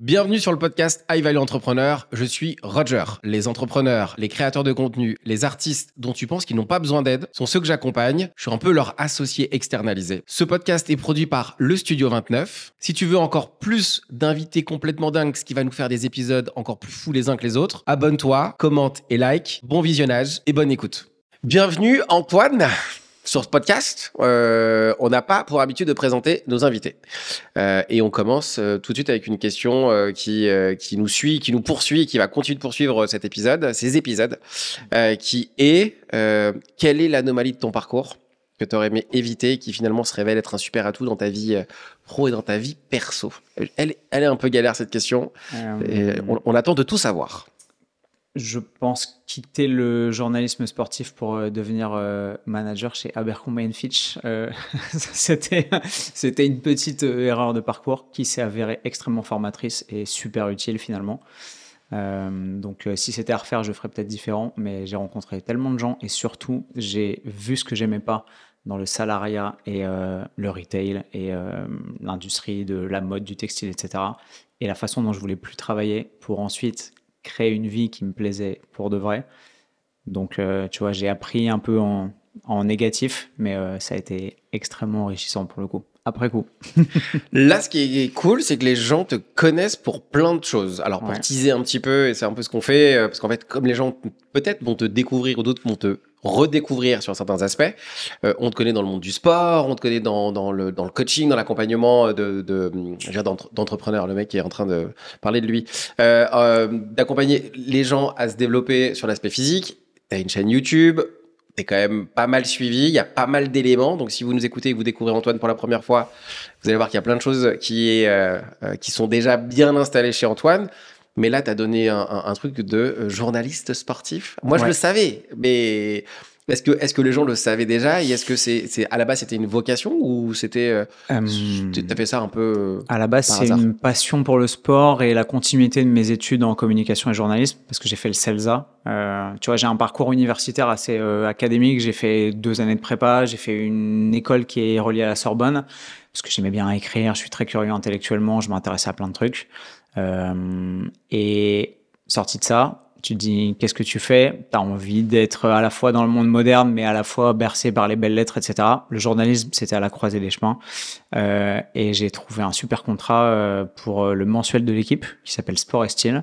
Bienvenue sur le podcast High Value Entrepreneur. Je suis Roger. Les entrepreneurs, les créateurs de contenu, les artistes dont tu penses qu'ils n'ont pas besoin d'aide sont ceux que j'accompagne. Je suis un peu leur associé externalisé. Ce podcast est produit par le Studio 29. Si tu veux encore plus d'invités complètement dingues, ce qui va nous faire des épisodes encore plus fous les uns que les autres, abonne-toi, commente et like. Bon visionnage et bonne écoute. Bienvenue Antoine. Sur ce podcast, on n'a pas pour habitude de présenter nos invités. Et on commence tout de suite avec une question qui nous suit, qui nous poursuit, qui va continuer de poursuivre ces épisodes, qui est quelle est l'anomalie de ton parcours que tu aurais aimé éviter, qui finalement se révèle être un super atout dans ta vie pro et dans ta vie perso. Elle est un peu galère cette question, et on attend de tout savoir. Je pense quitter le journalisme sportif pour devenir manager chez Abercrombie & Fitch. C'était une petite erreur de parcours qui s'est avérée extrêmement formatrice et super utile finalement. Donc si c'était à refaire, je ferais peut-être différent, mais j'ai rencontré tellement de gens et surtout j'ai vu ce que j'aimais pas dans le salariat et le retail et l'industrie de la mode, du textile, etc. Et la façon dont je voulais plus travailler pour ensuite créer une vie qui me plaisait pour de vrai. Donc, tu vois, j'ai appris un peu en négatif, mais ça a été extrêmement enrichissant pour le coup, après coup. Là, ce qui est cool, c'est que les gens te connaissent pour plein de choses. Alors, pour teaser un petit peu, et c'est un peu ce qu'on fait, parce qu'en fait, comme les gens peut-être vont te découvrir ou d'autres vont te redécouvrir sur certains aspects, on te connaît dans le monde du sport, on te connaît dans le coaching, dans l'accompagnement d'entrepreneurs. Le mec qui est en train de parler de lui, d'accompagner les gens à se développer sur l'aspect physique. T'as une chaîne YouTube. T'es quand même pas mal suivi, il y a pas mal d'éléments. Donc, si vous nous écoutez et que vous découvrez Antoine pour la première fois, vous allez voir qu'il y a plein de choses qui sont déjà bien installées chez Antoine. Mais là, tu as donné un truc de journaliste sportif. Moi, je le savais, mais est-ce que les gens le savaient déjà? Et est-ce que à la base, c'était une vocation ou c'était t'as fait ça un peu à la base, c'est hasard. Une passion pour le sport et la continuité de mes études en communication et journalisme parce que j'ai fait le CELSA. Tu vois, j'ai un parcours universitaire assez académique. J'ai fait 2 années de prépa. J'ai fait une école qui est reliée à la Sorbonne parce que j'aimais bien écrire. Je suis très curieux intellectuellement. Je m'intéressais à plein de trucs. Et sorti de ça, tu te dis qu'est-ce que tu fais? Tu as envie d'être à la fois dans le monde moderne, mais à la fois bercé par les belles lettres, etc. Le journalisme, c'était à la croisée des chemins. Et j'ai trouvé un super contrat pour le mensuel de l'équipe qui s'appelle Sport et Style.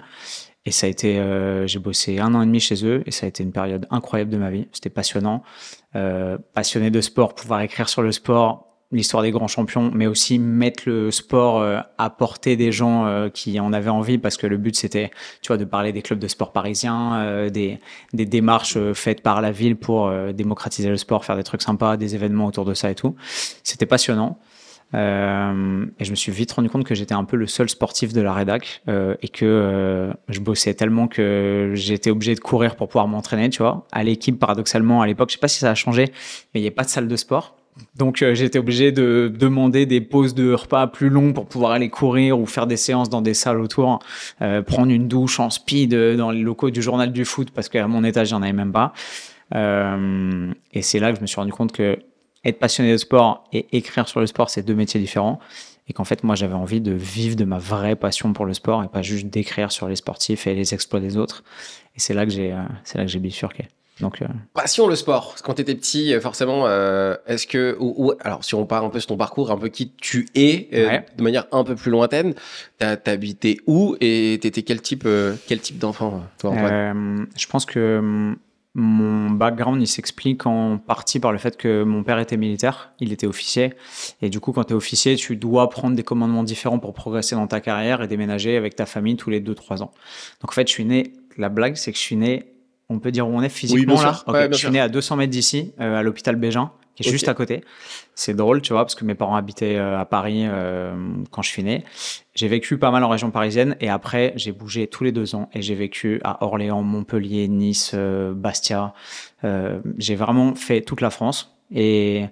Et ça a été, j'ai bossé 1 an et demi chez eux et ça a été une période incroyable de ma vie. C'était passionnant. Passionné de sport, pouvoir écrire sur le sport, l'histoire des grands champions, mais aussi mettre le sport à portée des gens qui en avaient envie, parce que le but c'était, tu vois, de parler des clubs de sport parisiens, des démarches faites par la ville pour démocratiser le sport, faire des trucs sympas, des événements autour de ça et tout. C'était passionnant. Et je me suis vite rendu compte que j'étais un peu le seul sportif de la rédac et que je bossais tellement que j'étais obligé de courir pour pouvoir m'entraîner, tu vois. À l'équipe, paradoxalement, à l'époque, je sais pas si ça a changé, mais il n'y a pas de salle de sport. Donc, j'étais obligé de demander des pauses de repas plus longues pour pouvoir aller courir ou faire des séances dans des salles autour, prendre une douche en speed dans les locaux du journal du foot parce qu'à mon étage, j'en avais même pas. Et c'est là que je me suis rendu compte que être passionné de sport et écrire sur le sport, c'est 2 métiers différents. Et qu'en fait, moi, j'avais envie de vivre de ma vraie passion pour le sport et pas juste d'écrire sur les sportifs et les exploits des autres. Et c'est là que j'ai bifurqué. Donc, passion le sport. Quand tu étais petit, forcément, est-ce que alors si on part un peu sur ton parcours, un peu qui tu es, de manière un peu plus lointaine, t'habitais où et t'étais quel type d'enfant, toi, Antoine? Je pense que mon background, il s'explique en partie par le fait que mon père était militaire, il était officier. Et du coup, quand tu es officier, tu dois prendre des commandements différents pour progresser dans ta carrière et déménager avec ta famille tous les 2-3 ans. Donc en fait, je suis né, la blague, c'est que je suis né, on peut dire où on est physiquement, oui, là. Okay. Je suis né sûr. à 200 mètres d'ici, à l'hôpital Bégin, qui est juste à côté. C'est drôle, tu vois, parce que mes parents habitaient à Paris quand je suis né. J'ai vécu pas mal en région parisienne et après, j'ai bougé tous les 2 ans et j'ai vécu à Orléans, Montpellier, Nice, Bastia. J'ai vraiment fait toute la France et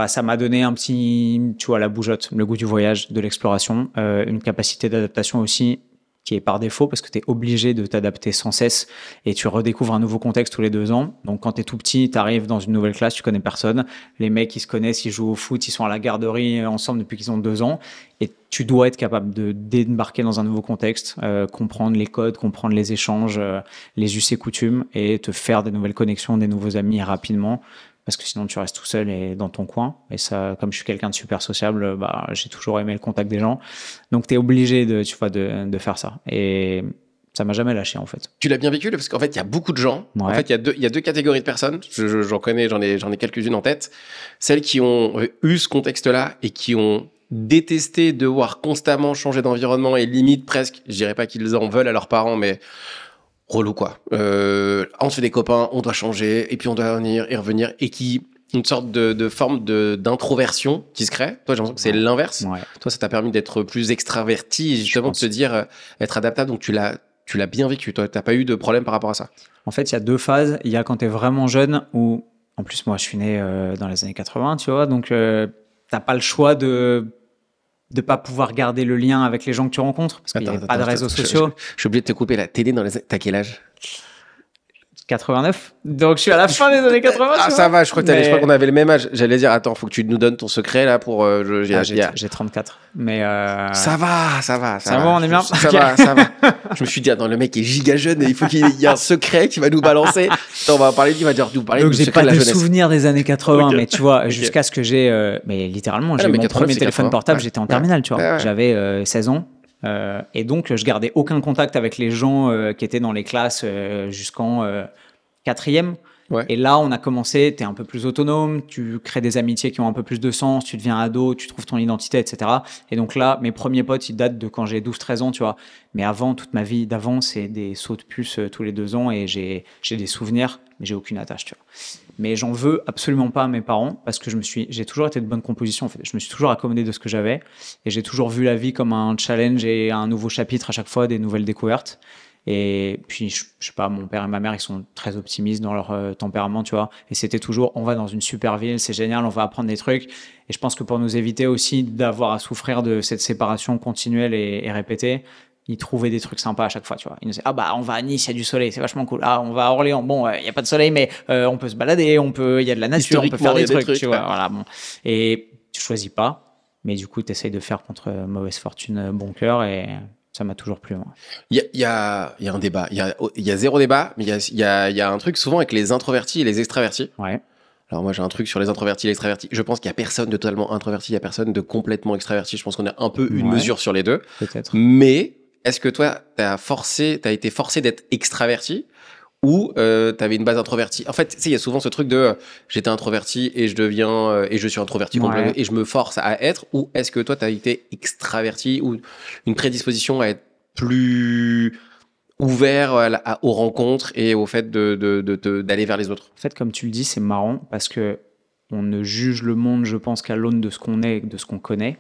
ça m'a donné un petit, tu vois, la bougeotte, le goût du voyage, de l'exploration, une capacité d'adaptation aussi qui est par défaut parce que tu es obligé de t'adapter sans cesse et tu redécouvres un nouveau contexte tous les 2 ans. Donc, quand tu es tout petit, tu arrives dans une nouvelle classe, tu connais personne. Les mecs, ils se connaissent, ils jouent au foot, ils sont à la garderie ensemble depuis qu'ils ont 2 ans. Et tu dois être capable de débarquer dans un nouveau contexte, comprendre les codes, comprendre les échanges, les us et coutumes et te faire des nouvelles connexions, des nouveaux amis rapidement. Parce que sinon, tu restes tout seul et dans ton coin. Et ça, comme je suis quelqu'un de super sociable, j'ai toujours aimé le contact des gens. Donc, tu es obligé de faire ça. Et ça m'a jamais lâché, en fait. Tu l'as bien vécu, parce qu'en fait, il y a beaucoup de gens. Ouais. En fait, il y a deux catégories de personnes. J'en connais, j'en ai quelques-unes en tête. Celles qui ont eu ce contexte-là et qui ont détesté devoir constamment changer d'environnement et limite presque, je dirais pas qu'ils en veulent à leurs parents, mais relou quoi. On se fait des copains, on doit changer, et puis on doit venir et revenir, et qui une sorte de forme d'introversion qui se crée. Toi, j'ai l'impression que c'est l'inverse. Ouais. Toi, ça t'a permis d'être plus extraverti, et justement de se dire être adaptable. Donc tu l'as bien vécu. Toi, t'as pas eu de problème par rapport à ça. En fait, il y a 2 phases. Il y a quand tu es vraiment jeune, où en plus moi je suis né dans les années 80, tu vois, donc t'as pas le choix de pas pouvoir garder le lien avec les gens que tu rencontres parce qu'il n'y avait pas de réseaux sociaux. Je suis obligé de te couper la télé dans les... T'as quel âge? 89. Donc je suis à la fin des années 80. Ah, ça va, je crois qu'on avait le même âge. J'allais dire, attends, faut que tu nous donnes ton secret là pour. J'ai 34. Mais ça va. Ça va, on est bien. Ça va. Je me suis dit, attends, le mec est giga jeune et il faut qu'il y ait un secret qui va nous balancer. Attends, on va parler, il va nous parler donc du j'ai secret pas de la de jeunesse. souvenirs des années 80, mais tu vois, jusqu'à ce que j'ai. Mais littéralement, j'ai eu mon premier téléphone portable, j'étais en terminale, tu vois. J'avais 16 ans. Et donc, je gardais aucun contact avec les gens qui étaient dans les classes jusqu'en 4e. Ouais. Et là, on a commencé, tu es un peu plus autonome, tu crées des amitiés qui ont un peu plus de sens, tu deviens ado, tu trouves ton identité, etc. Et donc là, mes premiers potes, ils datent de quand j'ai 12-13 ans, tu vois. Mais avant, toute ma vie d'avant, c'est des sauts de puce tous les 2 ans et j'ai des souvenirs, mais j'ai aucune attache, tu vois. Mais j'en veux absolument pas à mes parents parce que j'ai toujours été de bonne composition, en fait. Je me suis toujours accommodé de ce que j'avais et j'ai toujours vu la vie comme un challenge et un nouveau chapitre à chaque fois, des nouvelles découvertes. Et puis, je sais pas, mon père et ma mère, ils sont très optimistes dans leur tempérament, tu vois. Et c'était toujours, on va dans une super ville, c'est génial, on va apprendre des trucs. Et je pense que pour nous éviter aussi d'avoir à souffrir de cette séparation continuelle et répétée, ils trouvaient des trucs sympas à chaque fois, tu vois. Ils nous disaient, on va à Nice, il y a du soleil, c'est vachement cool. Ah, on va à Orléans, bon, il y a pas de soleil, mais on peut se balader, il y a de la nature, on peut faire des trucs, tu vois. Voilà, bon. Et tu choisis pas, mais du coup, tu essayes de faire contre mauvaise fortune, bon cœur et... Ça m'a toujours plu. Il y a un débat. Il y a zéro débat, mais il y a un truc souvent avec les introvertis et les extravertis. Ouais. Alors moi, j'ai un truc sur les introvertis et les extravertis. Je pense qu'il n'y a personne de totalement introverti, il n'y a personne de complètement extraverti. Je pense qu'on a un peu une mesure sur les deux. Peut-être. Mais est-ce que toi, t'as été forcé d'être extraverti ou t'avais une base introvertie? En fait, tu sais, il y a souvent ce truc de j'étais introverti et je suis introverti complètement et je me force à être. Ou est-ce que toi, t'as été extraverti ou une prédisposition à être plus ouvert aux rencontres et au fait d'aller vers les autres? En fait, comme tu le dis, c'est marrant parce que on ne juge le monde, je pense, qu'à l'aune de ce qu'on est, de ce qu'on connaît.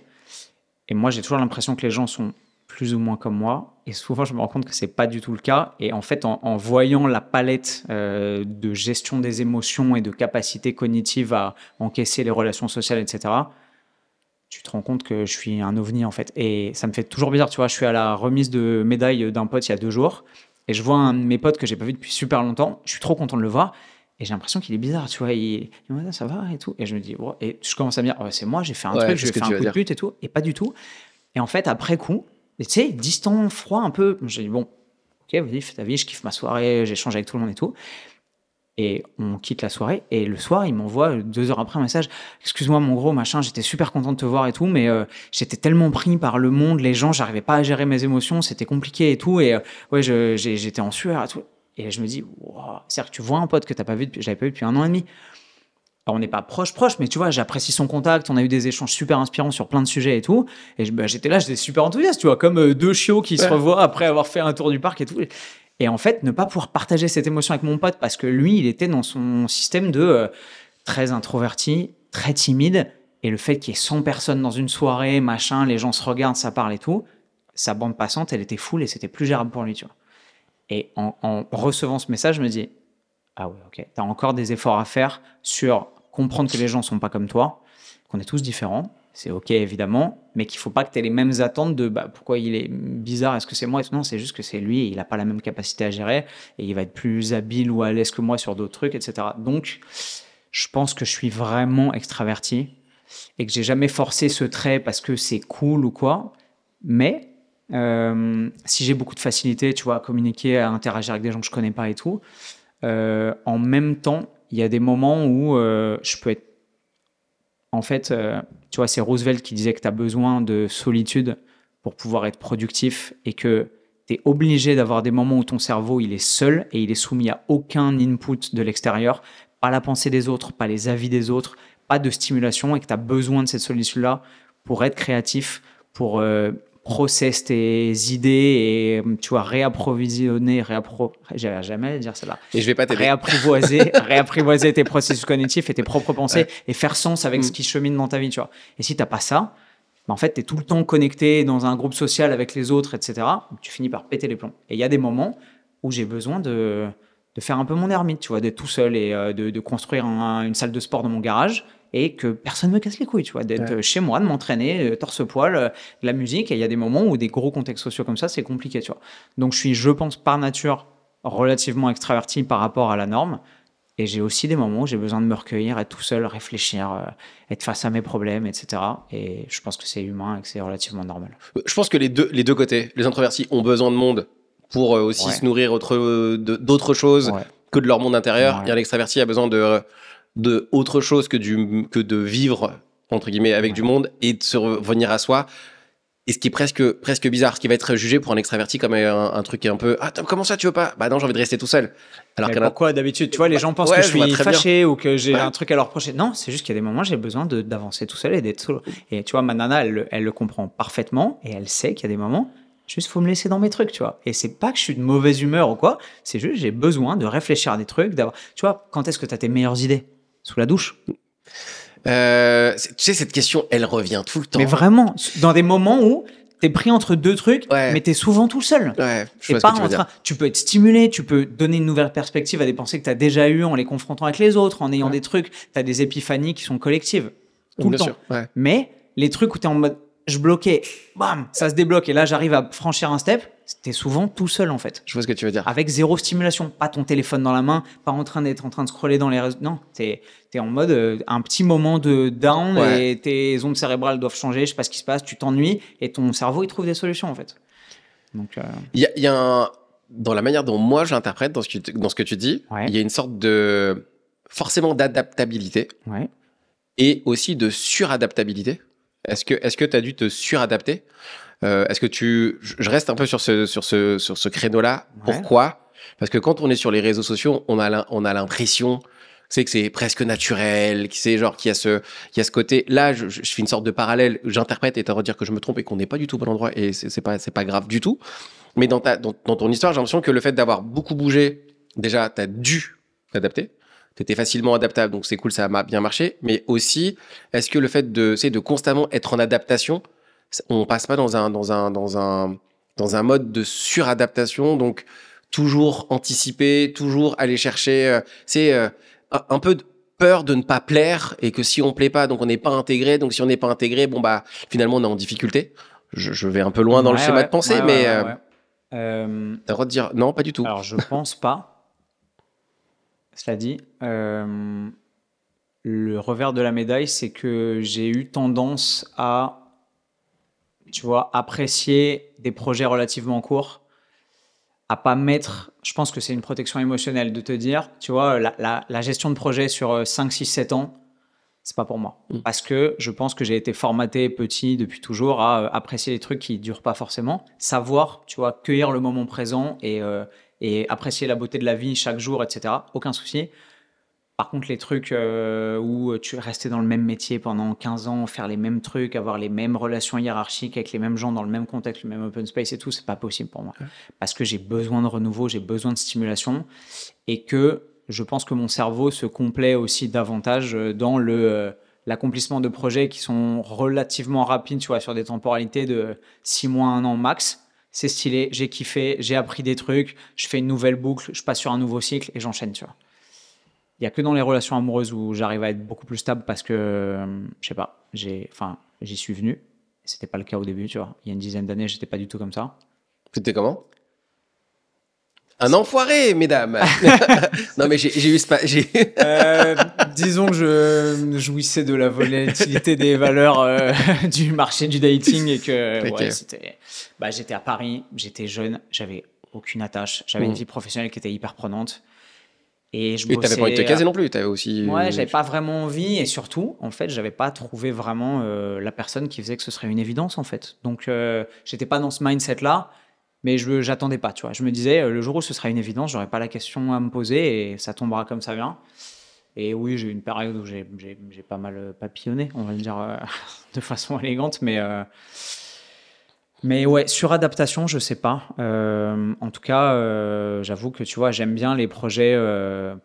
Et moi, j'ai toujours l'impression que les gens sont plus ou moins comme moi. Et souvent, je me rends compte que c'est pas du tout le cas. Et en fait, en voyant la palette de gestion des émotions et de capacité cognitive à encaisser les relations sociales, etc., tu te rends compte que je suis un ovni, en fait. Et ça me fait toujours bizarre, tu vois. Je suis à la remise de médaille d'un pote il y a 2 jours. Et je vois un de mes potes que j'ai pas vu depuis super longtemps. Je suis trop content de le voir. Et j'ai l'impression qu'il est bizarre, tu vois. Il me dit, ça va et tout. Et je me dis, oh. Et je commence à me dire, c'est moi, j'ai fait un truc, j'ai fait un coup de pute et tout. Et pas du tout. Et en fait, après coup, tu sais, distant, froid un peu. J'ai dit, bon, ok, vas-y, fais ta vie, je kiffe ma soirée, j'échange avec tout le monde et tout. Et on quitte la soirée. Et le soir, il m'envoie 2 heures après un message. Excuse-moi, mon gros, machin, j'étais super content de te voir et tout, mais j'étais tellement pris par le monde, les gens, j'arrivais pas à gérer mes émotions, c'était compliqué et tout. Et j'étais en sueur et tout. Et je me dis, wow, c'est-à-dire que tu vois un pote que j'avais pas vu depuis 1 an et demi. Alors, on n'est pas proche, mais tu vois, j'apprécie son contact. On a eu des échanges super inspirants sur plein de sujets et tout. Et j'étais super enthousiaste, tu vois, comme 2 chiots qui se revoient après avoir fait un tour du parc et tout. Et en fait, ne pas pouvoir partager cette émotion avec mon pote parce que lui, il était dans son système de très introverti, très timide. Et le fait qu'il y ait 100 personnes dans une soirée, machin, les gens se regardent, ça parle et tout, sa bande passante, elle était full et c'était plus gérable pour lui, tu vois. Et en recevant ce message, je me dis, ah ouais, ok, t'as encore des efforts à faire sur comprendre que les gens sont pas comme toi, qu'on est tous différents c'est OK évidemment, mais qu'il faut pas que tu aies les mêmes attentes de pourquoi il est bizarre, est-ce que c'est moi? Non, c'est juste que c'est lui, il a pas la même capacité à gérer et il va être plus habile ou à l'aise que moi sur d'autres trucs, etc. Donc, je pense que je suis vraiment extraverti et que j'ai jamais forcé ce trait parce que c'est cool ou quoi. Mais si j'ai beaucoup de facilité, tu vois, à communiquer, à interagir avec des gens que je connais pas et tout, en même temps, il y a des moments où je peux être... En fait, tu vois, c'est Roosevelt qui disait que tu as besoin de solitude pour pouvoir être productif et que tu es obligé d'avoir des moments où ton cerveau, il est seul et il est soumis à aucun input de l'extérieur, pas la pensée des autres, pas les avis des autres, pas de stimulation et que tu as besoin de cette solitude-là pour être créatif, pour process tes idées et tu vois, réapprovisionner, j'allais jamais dire cela. Et je vais pas t'aider. Réapprivoiser tes processus cognitifs et tes propres pensées et faire sens avec ce qui chemine dans ta vie, tu vois. Et si t'as pas ça, en fait, tu es tout le temps connecté dans un groupe social avec les autres, etc. Tu finis par péter les plombs. Et il y a des moments où j'ai besoin de faire un peu mon ermite, tu vois, d'être tout seul et de construire une salle de sport dans mon garage et que personne me casse les couilles, tu vois, d'être chez moi, de m'entraîner, torse-poil, de la musique. Et il y a des moments où des gros contextes sociaux comme ça, c'est compliqué, tu vois. Donc, je pense, par nature, relativement extraverti par rapport à la norme. Et j'ai aussi des moments où j'ai besoin de me recueillir, être tout seul, réfléchir, être face à mes problèmes, etc. Et je pense que c'est humain et que c'est relativement normal. Je pense que les deux côtés, les introvertis ont besoin de monde pour aussi se nourrir d'autres choses que de leur monde intérieur. Et l'extraverti a besoin de autre chose que de vivre, entre guillemets, avec du monde et de se revenir à soi. Et ce qui est presque bizarre, ce qui va être jugé pour un extraverti comme un truc qui est un peu « Ah, comment ça, tu veux pas ?» Bah non, j'ai envie de rester tout seul. Alors pourquoi d'habitude? Tu vois, les gens pensent que je suis fâché ou que j'ai un truc à leur reprocher. Non, c'est juste qu'il y a des moments où j'ai besoin d'avancer tout seul et d'être solo. Et tu vois, ma nana, elle le comprend parfaitement et elle sait qu'il y a des moments, juste faut me laisser dans mes trucs, tu vois. Et c'est pas que je suis de mauvaise humeur ou quoi, c'est juste j'ai besoin de réfléchir à des trucs, d'avoir... Tu vois, quand est-ce que tu as tes meilleures idées? Sous la douche. Tu sais, cette question, elle revient tout le temps. Mais vraiment, dans des moments où t'es pris entre deux trucs, mais t'es souvent tout seul. Ouais, je vois ce que tu veux dire. Tu peux être stimulé, tu peux donner une nouvelle perspective à des pensées que t'as déjà eues en les confrontant avec les autres, en ayant des trucs. T'as des épiphanies qui sont collectives tout le temps. Mais les trucs où t'es en mode je bloquais, bam, ça se débloque et là j'arrive à franchir un step. T'es souvent tout seul en fait. Je vois ce que tu veux dire. Avec zéro stimulation, pas ton téléphone dans la main, pas en train de scroller dans les réseaux. Non, t'es en mode un petit moment de down et tes ondes cérébrales doivent changer, je sais pas ce qui se passe, tu t'ennuies et ton cerveau il trouve des solutions en fait. Donc il y a dans la manière dont moi je l'interprète dans ce que tu dis, il y a une sorte de forcément d'adaptabilité et aussi de suradaptabilité. Est-ce que tu as dû te suradapter? Est-ce que je reste un peu sur ce créneau-là. Pourquoi? Parce que quand on est sur les réseaux sociaux, on a l'impression que c'est presque naturel, qu'il y a ce côté. Là, je fais une sorte de parallèle. J'interprète et t'as à dire que je me trompe et qu'on n'est pas du tout au bon endroit et c'est pas grave du tout. Mais dans ton histoire, j'ai l'impression que le fait d'avoir beaucoup bougé, déjà, t'as dû t'adapter. T'étais facilement adaptable, donc c'est cool, ça a bien marché. Mais aussi, est-ce que le fait de constamment être en adaptation, on passe pas dans un mode de suradaptation, donc toujours anticiper, toujours aller chercher, un peu de peur de ne pas plaire et que si on plaît pas, donc on n'est pas intégré, donc si on n'est pas intégré, bon bah finalement on est en difficulté. Je vais un peu loin dans le schéma de pensée, mais t'as le droit de dire non, pas du tout. Alors je pense pas. Cela dit, le revers de la médaille, c'est que j'ai eu tendance à, tu vois, apprécier des projets relativement courts, à pas mettre... Je pense que c'est une protection émotionnelle de te dire, tu vois, la gestion de projet sur 5, 6, 7 ans, c'est pas pour moi. Parce que je pense que j'ai été formaté petit depuis toujours à apprécier les trucs qui durent pas forcément, savoir, tu vois, cueillir le moment présent et apprécier la beauté de la vie chaque jour, etc. Aucun souci. Par contre, les trucs où tu restais dans le même métier pendant 15 ans, faire les mêmes trucs, avoir les mêmes relations hiérarchiques avec les mêmes gens dans le même contexte, le même open space et tout, c'est pas possible pour moi. Parce que j'ai besoin de renouveau, j'ai besoin de stimulation et que je pense que mon cerveau se complaît aussi davantage dans l'accomplissement de projets qui sont relativement rapides, tu vois, sur des temporalités de 6 mois, 1 an max. C'est stylé, j'ai kiffé, j'ai appris des trucs, je fais une nouvelle boucle, je passe sur un nouveau cycle et j'enchaîne, tu vois. Il y a que dans les relations amoureuses où j'arrive à être beaucoup plus stable parce que, je sais pas, j'y suis venu. C'était pas le cas au début, tu vois. Il y a une dizaine d'années, j'étais pas du tout comme ça. C'était comment? Un enfoiré, mesdames. Non, mais j'ai eu Disons que je jouissais de la volatilité des valeurs du marché du dating et que Ok. ouais, j'étais à Paris, j'étais jeune, j'avais aucune attache, j'avais une vie professionnelle qui était hyper prenante et je Et t'avais pas envie de te bossais. caser non plus, t'avais aussi. Ouais, j'avais pas vraiment envie et surtout, en fait, j'avais pas trouvé vraiment la personne qui faisait que ce serait une évidence en fait. Donc, j'étais pas dans ce mindset-là. Mais j'attendais pas, tu vois. Je me disais, le jour où ce sera une évidence, j'aurai pas la question à me poser et ça tombera comme ça vient. Et oui, j'ai eu une période où j'ai pas mal papillonné, on va le dire de façon élégante. Mais ouais, suradaptation, je sais pas. En tout cas, j'avoue que tu vois, j'aime bien les projets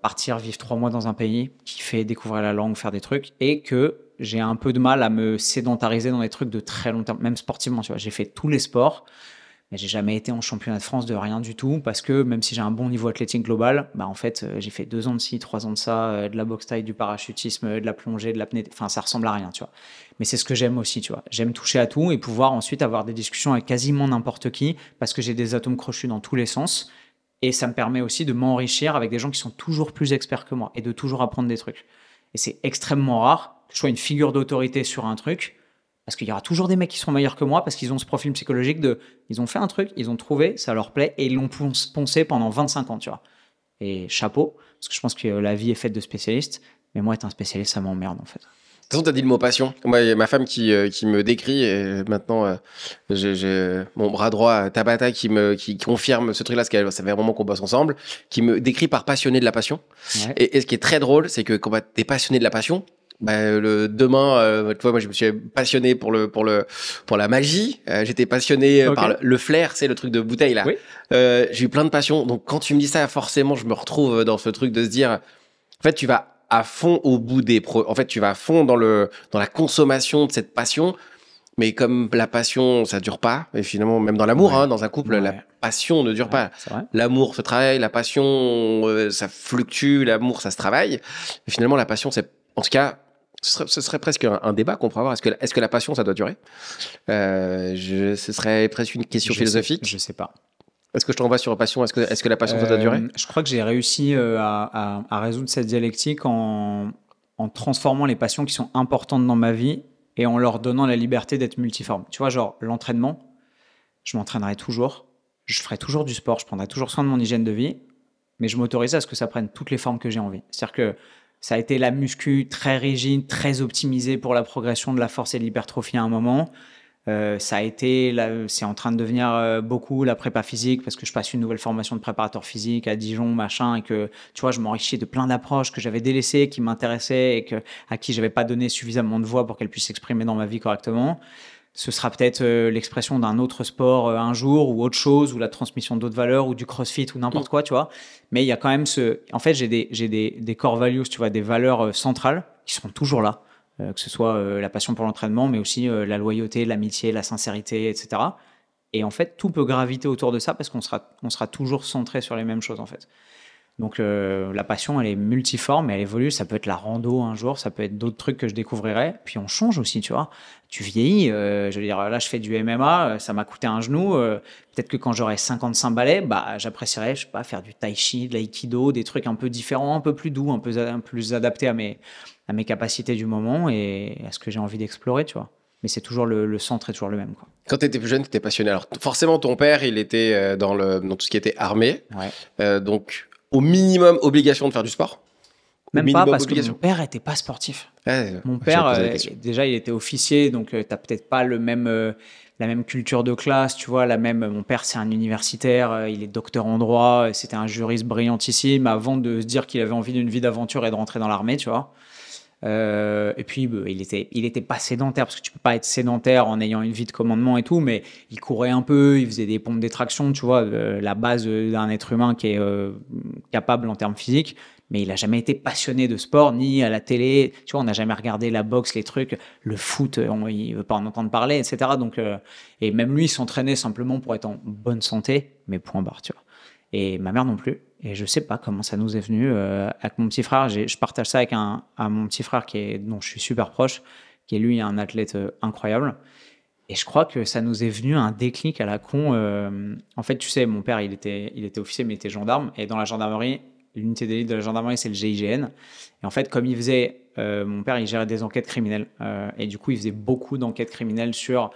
partir vivre 3 mois dans un pays qui fait découvrir la langue, faire des trucs et que j'ai un peu de mal à me sédentariser dans des trucs de très long terme, même sportivement, tu vois. J'ai fait tous les sports. Mais j'ai jamais été en championnat de France de rien du tout parce que même si j'ai un bon niveau athlétique global, bah en fait j'ai fait 2 ans de ci, 3 ans de ça, de la boxe taille, du parachutisme, de la plongée, de l'apnée. Enfin, ça ressemble à rien, tu vois. Mais c'est ce que j'aime aussi, tu vois. J'aime toucher à tout et pouvoir ensuite avoir des discussions avec quasiment n'importe qui parce que j'ai des atomes crochus dans tous les sens et ça me permet aussi de m'enrichir avec des gens qui sont toujours plus experts que moi et de toujours apprendre des trucs. Et c'est extrêmement rare que je sois une figure d'autorité sur un truc. Parce qu'il y aura toujours des mecs qui seront meilleurs que moi parce qu'ils ont ce profil psychologique ils ont fait un truc, ils ont trouvé, ça leur plaît et ils l'ont poncé pendant 25 ans, tu vois. Et chapeau, parce que je pense que la vie est faite de spécialistes, mais moi, être un spécialiste, ça m'emmerde en fait. De toute façon, tu as dit le mot passion. Moi, il y a ma femme qui me décrit, et maintenant, j'ai mon bras droit, Tabata, qui confirme ce truc-là, parce que ça fait un moment qu'on bosse ensemble, qui me décrit par passionné de la passion. Ouais. Et ce qui est très drôle, c'est que quand tu es passionné de la passion, bah, demain, tu vois, moi, je me suis passionné pour la magie. J'étais passionné par le flair, c'est le truc de bouteille, là. Oui. J'ai eu plein de passions. Donc, quand tu me dis ça, forcément, je me retrouve dans ce truc de se dire, en fait, tu vas à fond au bout en fait, tu vas à fond dans la consommation de cette passion. Mais comme la passion, ça dure pas. Et finalement, même dans l'amour, Ouais. dans un couple, Ouais. la passion ne dure pas. C'est vrai. L'amour se travaille, la passion, ça fluctue, l'amour, ça se travaille. Et finalement, la passion, c'est, en tout cas, ce serait presque un débat qu'on pourrait avoir. Est-ce que la passion, ça doit durer? Ce serait presque une question philosophique. Je sais pas. Est-ce que je te renvoie sur la passion? Est-ce que la passion, ça doit durer? Je crois que j'ai réussi à résoudre cette dialectique en transformant les passions qui sont importantes dans ma vie et en leur donnant la liberté d'être multiforme. Tu vois, genre l'entraînement, je m'entraînerai toujours, je ferai toujours du sport, je prendrai toujours soin de mon hygiène de vie, mais je m'autorise à ce que ça prenne toutes les formes que j'ai envie. C'est-à-dire que ça a été la muscu très rigide, très optimisée pour la progression de la force et de l'hypertrophie à un moment. Ça a été, c'est en train de devenir beaucoup la prépa physique parce que je passe une nouvelle formation de préparateur physique à Dijon, machin, et que tu vois, je m'enrichis de plein d'approches que j'avais délaissées, qui m'intéressaient et à qui j'avais pas donné suffisamment de voix pour qu'elles puissent s'exprimer dans ma vie correctement. Ce sera peut-être l'expression d'un autre sport un jour ou autre chose ou la transmission d'autres valeurs ou du crossfit ou n'importe quoi, tu vois. Mais il y a quand même en fait, j'ai des core values, tu vois, des valeurs centrales qui seront toujours là. Que ce soit la passion pour l'entraînement, mais aussi la loyauté, l'amitié, la sincérité, etc. Et en fait, tout peut graviter autour de ça parce qu'on sera toujours centré sur les mêmes choses, en fait. Donc, la passion, elle est multiforme, elle évolue. Ça peut être la rando un jour, ça peut être d'autres trucs que je découvrirai. Puis on change aussi, tu vois. Tu vieillis, je veux dire, là, je fais du MMA, ça m'a coûté un genou. Peut-être que quand j'aurai 55 balais, bah, j'apprécierais, je sais pas, faire du tai chi, de l'aïkido, des trucs un peu différents, un peu plus doux, un peu plus adaptés à mes capacités du moment et à ce que j'ai envie d'explorer, tu vois. Mais c'est toujours le centre est toujours le même, quoi. Quand tu étais plus jeune, tu étais passionné. Alors, forcément, ton père, il était dans tout ce qui était armé. Ouais. Donc, au minimum, obligation de faire du sport. Même pas, parce que mon père n'était pas sportif. Ouais, mon père, déjà, il était officier, donc tu n'as peut-être pas la même culture de classe, tu vois. Mon père, c'est un universitaire, il est docteur en droit, c'était un juriste brillantissime avant de se dire qu'il avait envie d'une vie d'aventure et de rentrer dans l'armée, tu vois. Et puis, il était pas sédentaire, parce que tu peux pas être sédentaire en ayant une vie de commandement et tout, mais il courait un peu, il faisait des pompes d'extraction, tu vois, la base d'un être humain qui est capable en termes physiques. Mais il n'a jamais été passionné de sport, ni à la télé. Tu vois, on n'a jamais regardé la boxe, les trucs, le foot, il ne veut pas en entendre parler, etc. Donc, et même lui, il s'entraînait simplement pour être en bonne santé, mais point barre, tu vois. Et ma mère non plus. Et je sais pas comment ça nous est venu. Avec mon petit frère, je partage ça avec mon petit frère dont je suis super proche, qui est lui un athlète incroyable. Et je crois que ça nous est venu un déclic à la con. En fait, tu sais, mon père, il était officier, mais il était gendarme. Et dans la gendarmerie, l'unité d'élite de la gendarmerie, c'est le GIGN. Et en fait, comme mon père, il gérait des enquêtes criminelles. Et du coup, il faisait beaucoup d'enquêtes criminelles sur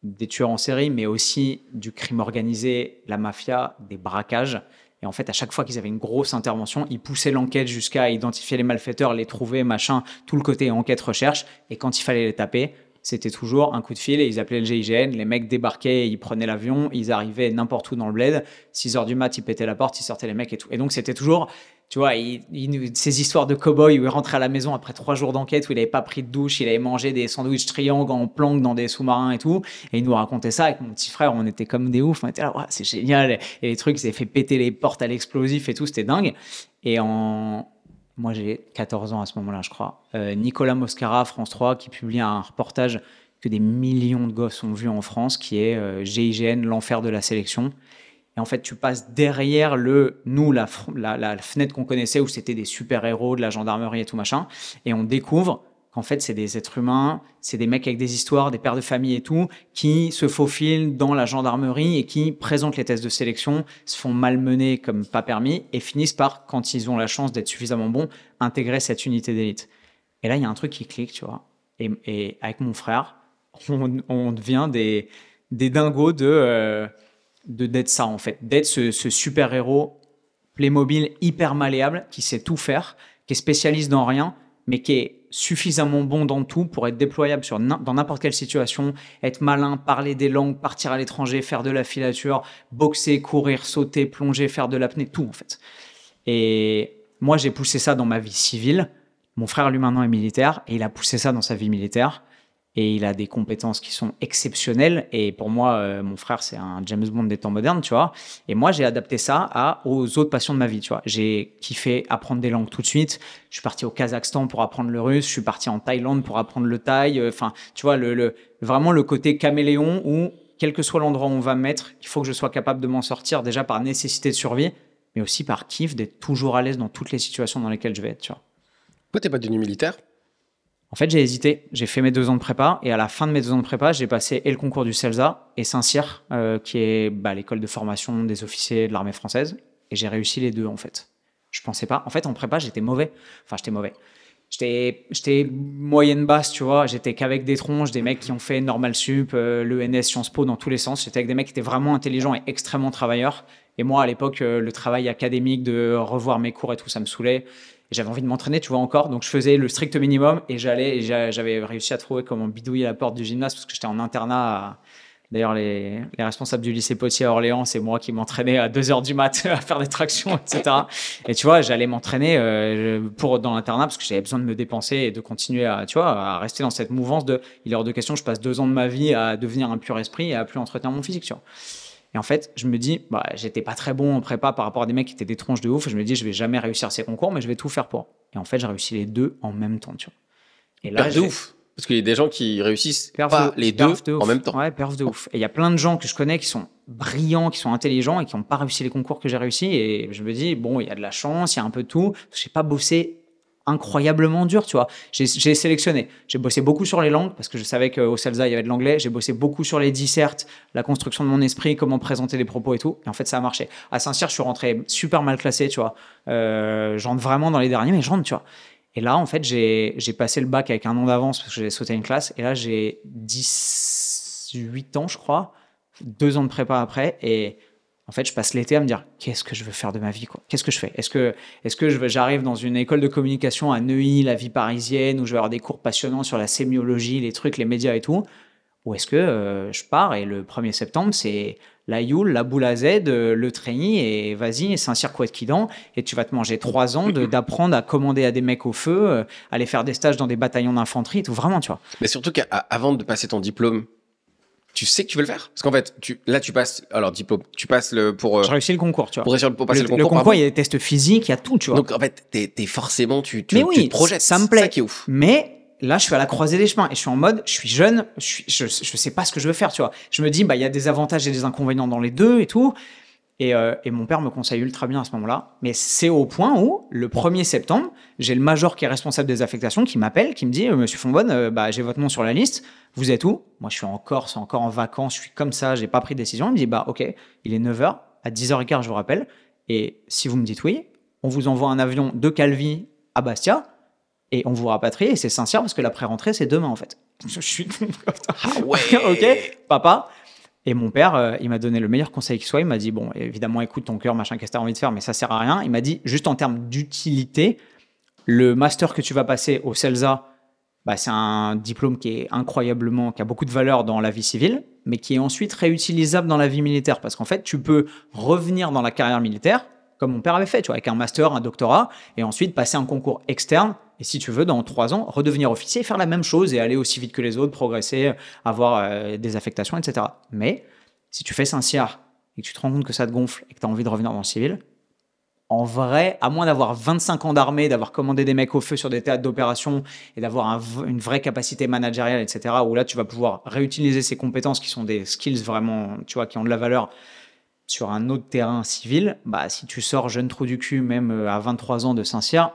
des tueurs en série, mais aussi du crime organisé, la mafia, des braquages. Et en fait, à chaque fois qu'ils avaient une grosse intervention, ils poussaient l'enquête jusqu'à identifier les malfaiteurs, les trouver, machin, tout le côté enquête-recherche. Et quand il fallait les taper, c'était toujours un coup de fil et ils appelaient le GIGN. Les mecs débarquaient, ils prenaient l'avion, ils arrivaient n'importe où dans le bled. 6h du mat, ils pétaient la porte, ils sortaient les mecs et tout. Et donc, c'était toujours, tu vois, ces histoires de cow-boy où il rentrait à la maison après 3 jours d'enquête, où il n'avait pas pris de douche, il avait mangé des sandwichs triangles en planque dans des sous-marins et tout. Et il nous racontait ça avec mon petit frère. On était comme des oufs. On était là, ouais, c'est génial. Et les trucs, ils avaient fait péter les portes à l'explosif et tout. C'était dingue. Et moi, j'ai 14 ans à ce moment-là, je crois. Nicolas Moscara, France 3, qui publie un reportage que des millions de gosses ont vu en France, qui est GIGN, l'enfer de la sélection. Et en fait, tu passes derrière la fenêtre qu'on connaissait, où c'était des super-héros, de la gendarmerie et tout machin, et on découvre qu'en fait, c'est des êtres humains, c'est des mecs avec des histoires, des pères de famille et tout, qui se faufilent dans la gendarmerie et qui présentent les tests de sélection, se font malmener comme pas permis et finissent par, quand ils ont la chance d'être suffisamment bons, intégrer cette unité d'élite. Et là, il y a un truc qui clique, tu vois. Et avec mon frère, on devient des dingos d'être ça, en fait. D'être ce super-héros Playmobil hyper malléable, qui sait tout faire, qui est spécialiste dans rien, mais qui est suffisamment bon dans tout pour être déployable dans n'importe quelle situation, être malin, parler des langues, partir à l'étranger, faire de la filature, boxer, courir, sauter, plonger, faire de l'apnée, tout en fait. Et moi, j'ai poussé ça dans ma vie civile. Mon frère, lui, maintenant, est militaire et il a poussé ça dans sa vie militaire. Et il a des compétences qui sont exceptionnelles. Et pour moi, mon frère, c'est un James Bond des temps modernes, tu vois. Et moi, j'ai adapté ça aux autres passions de ma vie, tu vois. J'ai kiffé apprendre des langues tout de suite. Je suis parti au Kazakhstan pour apprendre le russe. Je suis parti en Thaïlande pour apprendre le thaï. Enfin, tu vois, vraiment le côté caméléon où, quel que soit l'endroit où on va me mettre, il faut que je sois capable de m'en sortir, déjà par nécessité de survie, mais aussi par kiff d'être toujours à l'aise dans toutes les situations dans lesquelles je vais être, tu vois. Pourquoi t'es pas devenu militaire ? En fait, j'ai hésité. J'ai fait mes 2 ans de prépa et à la fin de mes 2 ans de prépa, j'ai passé et le concours du CELSA et Saint-Cyr, qui est l'école de formation des officiers de l'armée française. Et j'ai réussi les 2, en fait. Je pensais pas. En fait, en prépa, j'étais mauvais. Enfin, j'étais mauvais. J'étais moyenne basse, tu vois. J'étais qu'avec des tronches, des mecs qui ont fait Normal Sup, l'ENS, Sciences Po, dans tous les sens. J'étais avec des mecs qui étaient vraiment intelligents et extrêmement travailleurs. Et moi, à l'époque, le travail académique, de revoir mes cours et tout, ça me saoulait. Et j'avais envie de m'entraîner, tu vois, encore. Donc, je faisais le strict minimum et j'avais réussi à trouver comment bidouiller la porte du gymnase parce que j'étais en internat. D'ailleurs, les responsables du lycée Potier à Orléans, c'est moi qui m'entraînais à 2h du mat à faire des tractions, etc. Et tu vois, j'allais m'entraîner dans l'internat parce que j'avais besoin de me dépenser et de continuer à rester dans cette mouvance il est hors de question que je passe 2 ans de ma vie à devenir un pur esprit et à plus entretenir mon physique, tu vois. Et en fait, je me dis, j'étais pas très bon en prépa par rapport à des mecs qui étaient des tronches de ouf. Je me dis, je vais jamais réussir ces concours, mais je vais tout faire pour. Et en fait, j'ai réussi les 2 en même temps, tu vois. Et là, de ouf. Parce qu'il y a des gens qui réussissent pas les 2 en même temps. Ouais, perf de ouf. Et il y a plein de gens que je connais qui sont brillants, qui sont intelligents et qui n'ont pas réussi les concours que j'ai réussi. Et je me dis, bon, il y a de la chance, il y a un peu de tout. Je n'ai pas bossé incroyablement dur, tu vois. J'ai sélectionné. J'ai bossé beaucoup sur les langues parce que je savais qu'au CELSA, il y avait de l'anglais. J'ai bossé beaucoup sur les dissertes, la construction de mon esprit, comment présenter les propos et tout. Et en fait, ça a marché. À Saint-Cyr, je suis rentré super mal classé, tu vois. Je rentre vraiment dans les derniers, mais je rentre, tu vois. Et là, en fait, j'ai passé le bac avec un an d'avance parce que j'ai sauté une classe. Et là, j'ai 18 ans, je crois, 2 ans de prépa après. Et en fait, je passe l'été à me dire qu'est-ce que je veux faire de ma vie, quoi. Qu'est-ce que je fais ? Est-ce que j'arrive dans une école de communication à Neuilly, la vie parisienne, où je vais avoir des cours passionnants sur la sémiologie, les trucs, les médias et tout ? Ou est-ce que je pars et le 1er septembre, c'est la Youle, la boule à Z, le treillis et vas-y, c'est un circuit de Quidan et tu vas te manger 3 ans d'apprendre à commander à des mecs au feu, aller faire des stages dans des bataillons d'infanterie et tout, vraiment, tu vois. Mais surtout qu'avant de passer ton diplôme, tu sais que tu veux le faire ? Parce qu'en fait, tu passes, alors diplôme, tu passes pour... J'ai réussi le concours, tu vois. Pour passer le concours. Le concours, il y a des tests physiques, il y a tout, tu vois. Donc en fait, t'es forcément, tu te projettes. Ça me plaît. C'est ça qui est ouf. Mais là, je suis à la croisée des chemins et je suis en mode, je suis jeune, je sais pas ce que je veux faire, tu vois. Je me dis, il y a des avantages et des inconvénients dans les deux et tout. Et mon père me conseille ultra bien à ce moment-là. Mais c'est au point où, le 1er septembre, j'ai le major qui est responsable des affectations qui m'appelle, qui me dit « Monsieur Fonbonne, j'ai votre nom sur la liste. Vous êtes où ?» Moi, je suis en Corse, encore en vacances. Je suis comme ça, j'ai pas pris de décision. Il me dit « OK, il est 9h. À 10h15, je vous rappelle. Et si vous me dites oui, on vous envoie un avion de Calvi à Bastia et on vous rapatrie. Et c'est sincère parce que la pré-rentrée, c'est demain, en fait. » Je suis... Ah ouais. OK, papa. Et mon père, il m'a donné le meilleur conseil qui soit. Il m'a dit, bon, évidemment, écoute ton cœur, machin, qu'est-ce que tu as envie de faire, mais ça sert à rien. Il m'a dit, juste en termes d'utilité, le master que tu vas passer au CELSA, c'est un diplôme qui a beaucoup de valeur dans la vie civile, mais qui est ensuite réutilisable dans la vie militaire. Parce qu'en fait, tu peux revenir dans la carrière militaire, comme mon père avait fait, tu vois, avec un master, un doctorat, et ensuite passer un concours externe. Et si tu veux, dans 3 ans, redevenir officier, faire la même chose et aller aussi vite que les autres, progresser, avoir des affectations, etc. Mais si tu fais Saint-Cyr et que tu te rends compte que ça te gonfle et que tu as envie de revenir dans le civil, en vrai, à moins d'avoir 25 ans d'armée, d'avoir commandé des mecs au feu sur des théâtres d'opération et d'avoir une vraie capacité managériale, etc., où là, tu vas pouvoir réutiliser ces compétences qui sont des skills vraiment, tu vois, qui ont de la valeur sur un autre terrain civil, si tu sors jeune trou du cul, même à 23 ans de Saint-Cyr,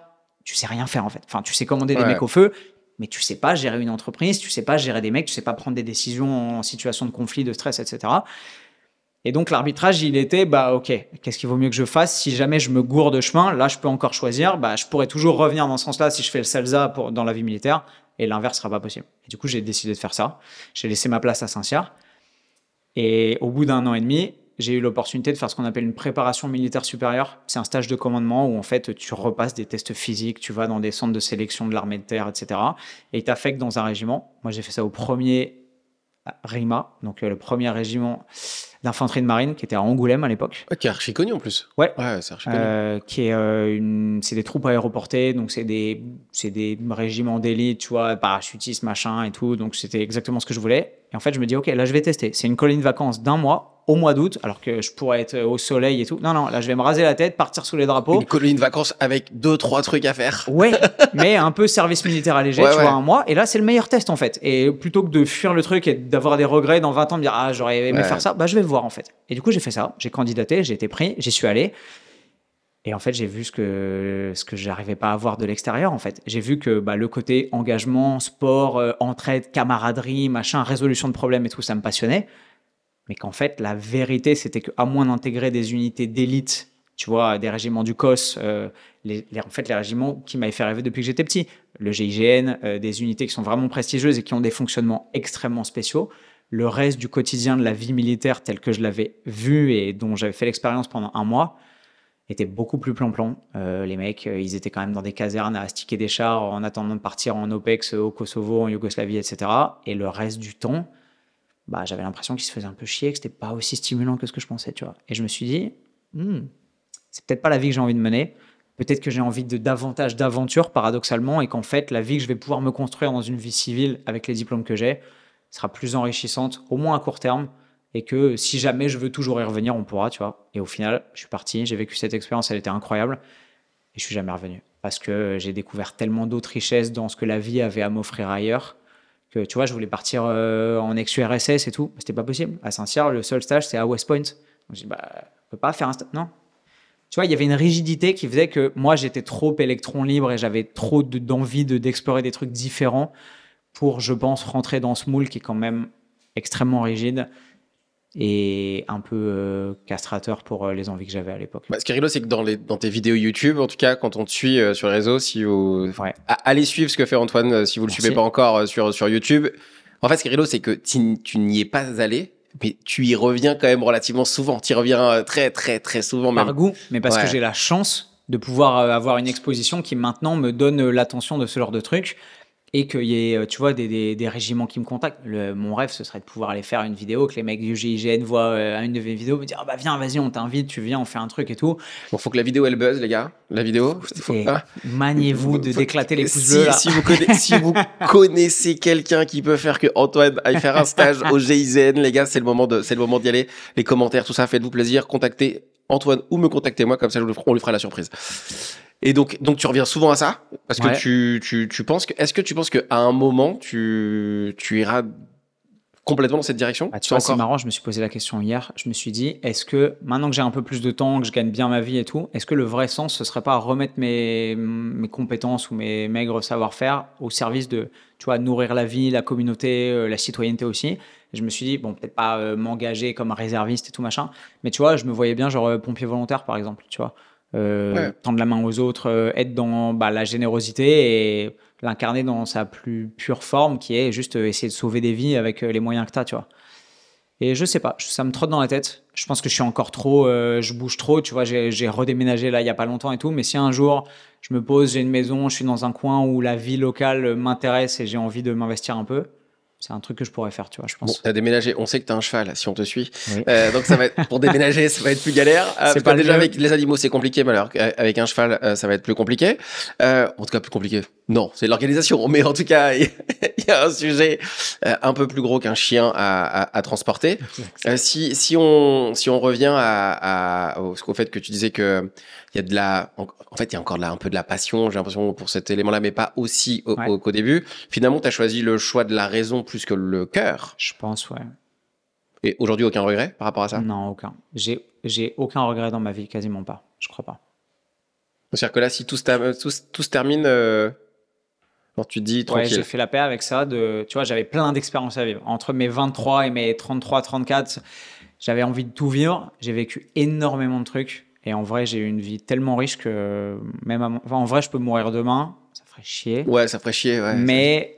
tu sais rien faire en fait. Enfin, tu sais commander des mecs au feu, mais tu sais pas gérer une entreprise, tu sais pas gérer des mecs, tu sais pas prendre des décisions en situation de conflit, de stress, etc. Et donc l'arbitrage, il était, ok, qu'est-ce qu'il vaut mieux que je fasse? Si jamais je me gourde de chemin, là je peux encore choisir, je pourrais toujours revenir dans ce sens-là si je fais le CELSA dans la vie militaire, et l'inverse sera pas possible. Et du coup, j'ai décidé de faire ça. J'ai laissé ma place à Saint-Cyr. Et au bout d'1 an et demi, j'ai eu l'opportunité de faire ce qu'on appelle une préparation militaire supérieure. C'est un stage de commandement où en fait tu repasses des tests physiques, tu vas dans des centres de sélection de l'armée de terre, etc. Et ils t'affectent dans un régiment. Moi, j'ai fait ça au 1er RIMA, donc le 1er régiment d'infanterie de marine qui était à Angoulême à l'époque. Qui est archi connu en plus. Ouais, c'est archi connu. C'est des troupes aéroportées, donc c'est des régiments d'élite, tu vois, parachutistes, machin et tout. Donc c'était exactement ce que je voulais. Et en fait, je me dis, ok, là je vais tester. C'est une colonie de vacances d'1 mois au mois d'août, alors que je pourrais être au soleil et tout. Non, là je vais me raser la tête, partir sous les drapeaux. Une colonie de vacances avec 2-3 trucs à faire. Ouais, mais un peu service militaire allégé, tu vois, 1 mois. Et là, c'est le meilleur test en fait. Et plutôt que de fuir le truc et d'avoir des regrets dans 20 ans, de me dire, j'aurais aimé faire ça, je vais voir en fait. Et du coup, j'ai fait ça. J'ai candidaté, j'ai été pris, j'y suis allé. Et en fait, j'ai vu ce que j'arrivais pas à voir de l'extérieur, en fait. J'ai vu que le côté engagement, sport, entraide, camaraderie, machin, résolution de problèmes et tout, ça me passionnait. Mais qu'en fait, la vérité, c'était qu'à moins d'intégrer des unités d'élite, tu vois, des régiments du COS, en fait, les régiments qui m'avaient fait rêver depuis que j'étais petit, le GIGN, des unités qui sont vraiment prestigieuses et qui ont des fonctionnements extrêmement spéciaux, le reste du quotidien de la vie militaire tel que je l'avais vu et dont j'avais fait l'expérience pendant 1 mois, était beaucoup plus plan-plan. Les mecs, ils étaient quand même dans des casernes à astiquer des chars en attendant de partir en OPEX au Kosovo, en Yougoslavie, etc. Et le reste du temps, j'avais l'impression qu'ils se faisaient un peu chier, que c'était pas aussi stimulant que ce que je pensais, tu vois. Et je me suis dit, c'est peut-être pas la vie que j'ai envie de mener. Peut-être que j'ai envie de davantage d'aventures, paradoxalement, et qu'en fait, la vie que je vais pouvoir me construire dans une vie civile avec les diplômes que j'ai sera plus enrichissante, au moins à court terme, et que si jamais je veux toujours y revenir, on pourra, tu vois. Et au final, je suis parti, j'ai vécu cette expérience, elle était incroyable, et je suis jamais revenu. Parce que j'ai découvert tellement d'autres richesses dans ce que la vie avait à m'offrir ailleurs, que tu vois, je voulais partir en ex-URSS et tout, c'était pas possible. À Saint-Cyr, le seul stage, c'est à West Point. Donc je dis, on peut pas faire un stage, non. Tu vois, il y avait une rigidité qui faisait que moi, j'étais trop électron libre et j'avais trop d'envie d'explorer des trucs différents pour, je pense, rentrer dans ce moule qui est quand même extrêmement rigide et un peu castrateur pour les envies que j'avais à l'époque. Ce qui est rigolo, c'est que dans tes vidéos YouTube, en tout cas, quand on te suit sur les réseaux, si vous allez suivre ce que fait Antoine, si vous ne le suivez pas encore sur YouTube. En fait, ce qui est rigolo, c'est que tu n'y es pas allé, mais tu y reviens quand même relativement souvent. Tu y reviens très, très, très souvent même. Par goût, mais parce que j'ai la chance de pouvoir avoir une exposition qui maintenant me donne l'attention de ce genre de trucs. Et qu'il y ait, tu vois, des régiments qui me contactent. Mon rêve, ce serait de pouvoir aller faire une vidéo, que les mecs du GIGN voient une de mes vidéos, me dire viens, vas-y, on t'invite, tu viens, on fait un truc et tout. Bon, faut que la vidéo, elle buzz, les gars. La vidéo. Maniez-vous d'éclater les pouces bleus, là. Si vous connaissez quelqu'un qui peut faire que Antoine aille faire un stage au GIGN, les gars, c'est le moment d'y aller. Les commentaires, tout ça, faites-vous plaisir. Contactez Antoine ou me contactez moi, comme ça, on lui fera la surprise. Et donc tu reviens souvent à ça parce que tu penses que est-ce que tu penses qu'à un moment tu iras complètement dans cette direction? Tu vois, c'est marrant, je me suis posé la question hier. Je me suis dit, est-ce que maintenant que j'ai un peu plus de temps, que je gagne bien ma vie et tout, est-ce que le vrai sens, ce serait pas remettre mes compétences ou mes maigres savoir-faire au service de, tu vois, nourrir la vie, la communauté, la citoyenneté aussi. Et je me suis dit, bon, peut-être pas m'engager comme réserviste et tout machin, mais tu vois, je me voyais bien genre pompier volontaire, par exemple, tu vois. Tendre la main aux autres, être dans la générosité et l'incarner dans sa plus pure forme, qui est juste essayer de sauver des vies avec les moyens que tu as, tu vois. Et je sais pas, ça me trotte dans la tête. Je pense que je suis encore trop, je bouge trop, tu vois. J'ai redéménagé là il y a pas longtemps et tout. Mais si un jour je me pose, j'ai une maison, je suis dans un coin où la vie locale m'intéresse et j'ai envie de m'investir un peu, c'est un truc que je pourrais faire, tu vois, je pense. Bon, t'as déménagé, on sait que t'as un cheval si on te suit. Oui. Donc ça va être, pour déménager, ça va être plus galère. C'est pas déjà mieux. avec les animaux, c'est compliqué, mais alors avec un cheval, ça va être plus compliqué. En tout cas, plus compliqué. Non, c'est l'organisation, mais en tout cas, il y a un sujet un peu plus gros qu'un chien à transporter. Si on revient au fait que tu disais que il y a de la, en fait, il y a encore un peu de la passion, j'ai l'impression, pour cet élément-là, mais pas aussi qu'au début. Finalement, tu as choisi le choix de la raison plus que le cœur. Je pense, ouais. Et aujourd'hui, aucun regret par rapport à ça? Non, aucun. J'ai aucun regret dans ma vie, quasiment pas. Je crois pas. C'est-à-dire que là, si tout se termine, alors tu te dis Ouais, tranquille. j'ai fait la paix avec ça. Tu vois, j'avais plein d'expériences à vivre. Entre mes 23 et mes 33, 34, j'avais envie de tout vivre. J'ai vécu énormément de trucs. Et en vrai, j'ai eu une vie tellement riche que même en vrai, je peux mourir demain. Ça ferait chier. Ouais, ça ferait chier. Ouais, mais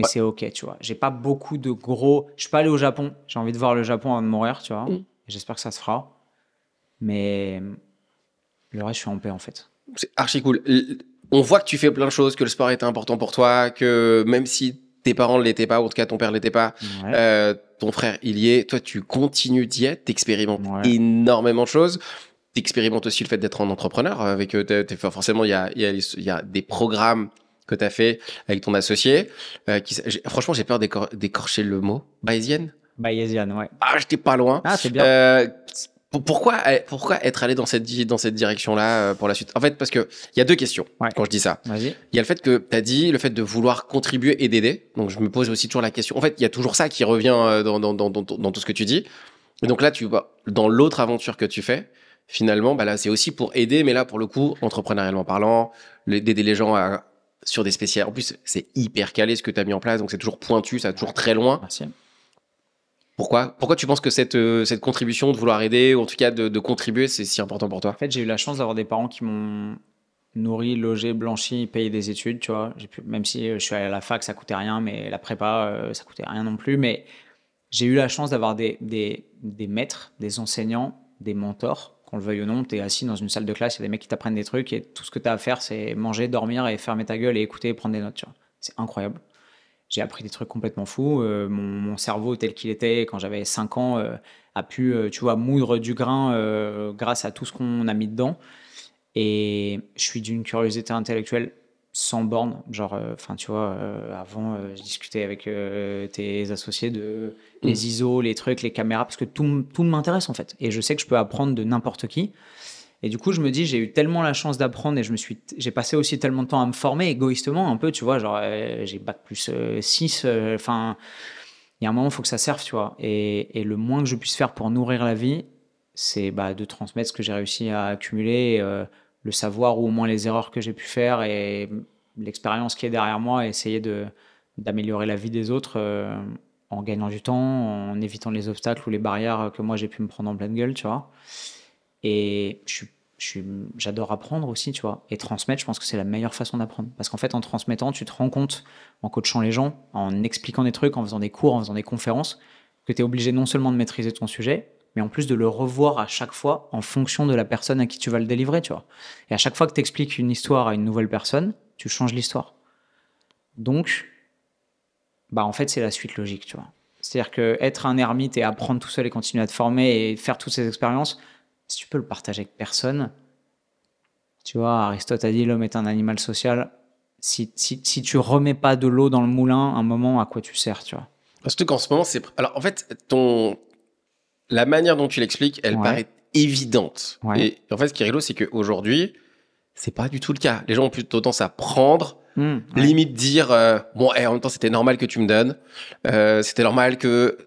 c'est OK, tu vois. J'ai pas beaucoup de gros... Je suis pas allé au Japon. J'ai envie de voir le Japon avant de mourir, tu vois. J'espère que ça se fera. Mais le reste, je suis en paix, en fait. C'est archi cool. On voit que tu fais plein de choses, que le sport était important pour toi, que même si tes parents ne l'étaient pas, ou en tout cas ton père ne l'était pas, ton frère il y est, toi tu continues d'y être, t'expérimentes énormément de choses. T'expérimentes aussi le fait d'être un entrepreneur. Avec forcément, il y a des programmes que tu as fait avec ton associé. Franchement, j'ai peur d'écorcher le mot. Bayésienne? Bayésienne, ouais. Ah, j'étais pas loin. Ah, c'est bien. Pourquoi être allé dans cette direction-là pour la suite? En fait, parce que il y a deux questions quand je dis ça. Vas-y. Il y a le fait que tu as dit, le fait de vouloir contribuer et d'aider. Donc, je me pose aussi toujours la question. En fait, il y a toujours ça qui revient dans tout ce que tu dis. Et donc là, tu vois, dans l'autre aventure que tu fais, finalement, bah là, c'est aussi pour aider, mais là, pour le coup, entrepreneurialement parlant, d'aider les gens sur des spéciales. En plus, c'est hyper calé ce que tu as mis en place, donc c'est toujours pointu, ça va toujours très loin. Merci. Pourquoi tu penses que cette contribution de vouloir aider, ou en tout cas de contribuer, c'est si important pour toi? En fait, j'ai eu la chance d'avoir des parents qui m'ont nourri, logé, blanchi, payé des études, tu vois. Même si je suis allé à la fac, ça coûtait rien, mais la prépa, ça coûtait rien non plus. Mais j'ai eu la chance d'avoir des maîtres, des enseignants, des mentors. Qu'on le veuille ou non, tu es assis dans une salle de classe, il y a des mecs qui t'apprennent des trucs et tout ce que tu as à faire, c'est manger, dormir et fermer ta gueule et écouter et prendre des notes, tu vois. C'est incroyable. J'ai appris des trucs complètement fous. Mon cerveau tel qu'il était quand j'avais 5 ans a pu, tu vois, moudre du grain grâce à tout ce qu'on a mis dedans. Et je suis d'une curiosité intellectuelle sans borne. Genre, tu vois, avant, je discutais avec tes associés de les ISO, les trucs, les caméras, parce que tout m'intéresse en fait. Et je sais que je peux apprendre de n'importe qui. Et du coup, je me dis, j'ai eu tellement la chance d'apprendre et j'ai passé aussi tellement de temps à me former égoïstement un peu, tu vois, genre j'ai bac+6, enfin, il y a un moment, il faut que ça serve, tu vois. Et le moins que je puisse faire pour nourrir la vie, c'est de transmettre ce que j'ai réussi à accumuler, le savoir ou au moins les erreurs que j'ai pu faire et l'expérience qui est derrière moi, et essayer d'améliorer la vie des autres en gagnant du temps, en évitant les obstacles ou les barrières que moi j'ai pu me prendre en pleine gueule, tu vois. Et j'adore apprendre aussi, tu vois. Et transmettre, je pense que c'est la meilleure façon d'apprendre. Parce qu'en fait, en transmettant, tu te rends compte, en coachant les gens, en expliquant des trucs, en faisant des cours, en faisant des conférences, que tu es obligé non seulement de maîtriser ton sujet, mais en plus de le revoir à chaque fois en fonction de la personne à qui tu vas le délivrer, tu vois. Et à chaque fois que tu expliques une histoire à une nouvelle personne, tu changes l'histoire. Donc, en fait, c'est la suite logique, tu vois. C'est-à-dire qu'être un ermite et apprendre tout seul et continuer à te former et faire toutes ces expériences, si tu peux le partager avec personne, tu vois, Aristote a dit l'homme est un animal social. Si tu remets pas de l'eau dans le moulin, un moment, à quoi tu sers, tu vois? Surtout qu'en ce moment, alors en fait, la manière dont tu l'expliques, elle paraît évidente. Ouais. Et en fait, ce qui est rigolo, c'est qu'aujourd'hui, c'est pas du tout le cas. Les gens ont plutôt tendance à prendre Ouais. Limite dire, bon, en même temps, c'était normal que tu me donnes. C'était normal que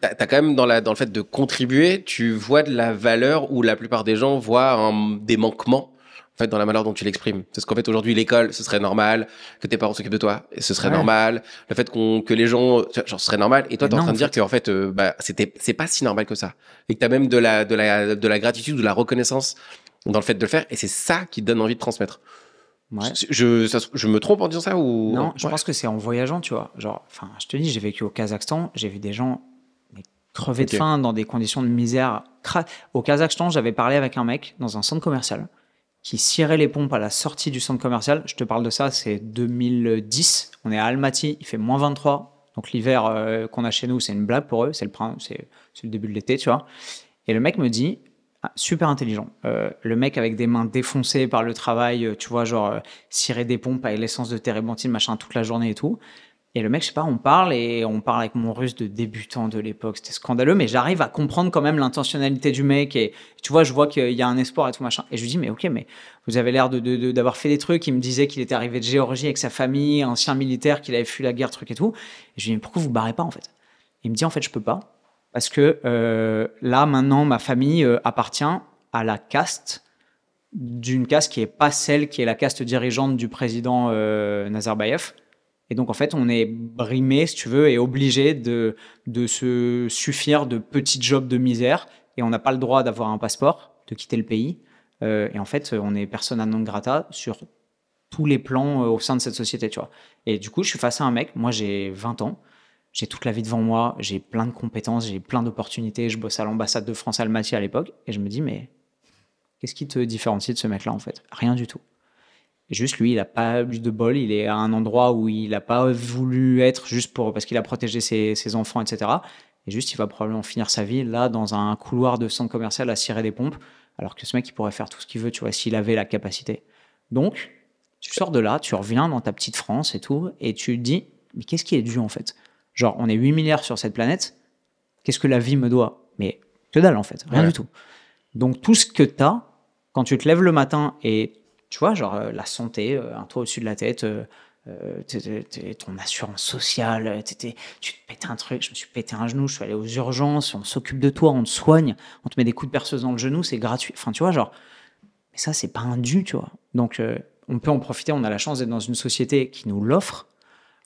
t'as quand même dans le fait de contribuer, tu vois de la valeur où la plupart des gens voient des manquements. En fait, dans la manière dont tu l'exprimes. C'est ce qu'en fait, aujourd'hui, l'école, ce serait normal, que tes parents s'occupent de toi, et ce serait normal. Le fait que les gens, genre, ce serait normal. Et toi, t'es en train de dire qu'en fait, c'est pas si normal que ça. Et que t'as même de la gratitude, de la reconnaissance dans le fait de le faire. Et c'est ça qui te donne envie de transmettre. Ouais. Je me trompe en disant ça ou... Non, je pense que c'est en voyageant, tu vois. Genre, enfin, je te dis, j'ai vécu au Kazakhstan, j'ai vu des gens crever de faim dans des conditions de misère. Au Kazakhstan, j'avais parlé avec un mec dans un centre commercial qui cirait les pompes à la sortie du centre commercial. Je te parle de ça, c'est 2010. On est à Almaty, il fait moins 23. Donc l'hiver qu'on a chez nous, c'est une blague pour eux. C'est le début de l'été, tu vois. Et le mec me dit, super intelligent, le mec avec des mains défoncées par le travail, tu vois, genre cirer des pompes avec l'essence de térébenthine, machin, toute la journée et tout. Et le mec, je sais pas, on parle avec mon russe de débutant de l'époque, c'était scandaleux, mais j'arrive à comprendre quand même l'intentionnalité du mec et tu vois, je vois qu'il y a un espoir et tout machin. Et je lui dis, mais ok, mais vous avez l'air d'avoir fait des trucs. Il me disait qu'il était arrivé de Géorgie avec sa famille, ancien militaire, qu'il avait fui la guerre, truc et tout. Et je lui dis, mais pourquoi vous barrez pas en fait? Il me dit, en fait, je peux pas. Parce que là, maintenant, ma famille appartient à la caste d'une caste qui n'est pas celle qui est la caste dirigeante du président Nazarbayev. Et donc, en fait, on est brimé, si tu veux, et obligé de se suffire de petits jobs de misère. Et on n'a pas le droit d'avoir un passeport, de quitter le pays. Et en fait, on est persona non grata sur tous les plans au sein de cette société, tu vois. Et du coup, je suis face à un mec, moi j'ai 20 ans, j'ai toute la vie devant moi, j'ai plein de compétences, j'ai plein d'opportunités, je bosse à l'ambassade de France à Almaty à l'époque, et je me dis, mais qu'est-ce qui te différencie de ce mec-là en fait? Rien du tout. Et juste lui, il n'a pas eu de bol, il est à un endroit où il n'a pas voulu être juste parce qu'il a protégé ses enfants, etc. Et juste, il va probablement finir sa vie là dans un couloir de centre commercial à cirer des pompes, alors que ce mec, il pourrait faire tout ce qu'il veut, tu vois, s'il avait la capacité. Donc, tu sors de là, tu reviens dans ta petite France et tout, et tu te dis, mais qu'est-ce qui est dû en fait? Genre, on est 8 milliards sur cette planète, qu'est-ce que la vie me doit? Mais que dalle en fait, rien du tout. Donc, tout ce que tu as, quand tu te lèves le matin et tu vois, genre la santé, un toit au-dessus de la tête, ton assurance sociale, tu te pètes un truc, je me suis pété un genou, je suis allé aux urgences, on s'occupe de toi, on te soigne, on te met des coups de perceuse dans le genou, c'est gratuit. Enfin, tu vois, genre, mais ça, c'est pas un dû, tu vois. Donc, on peut en profiter, on a la chance d'être dans une société qui nous l'offre.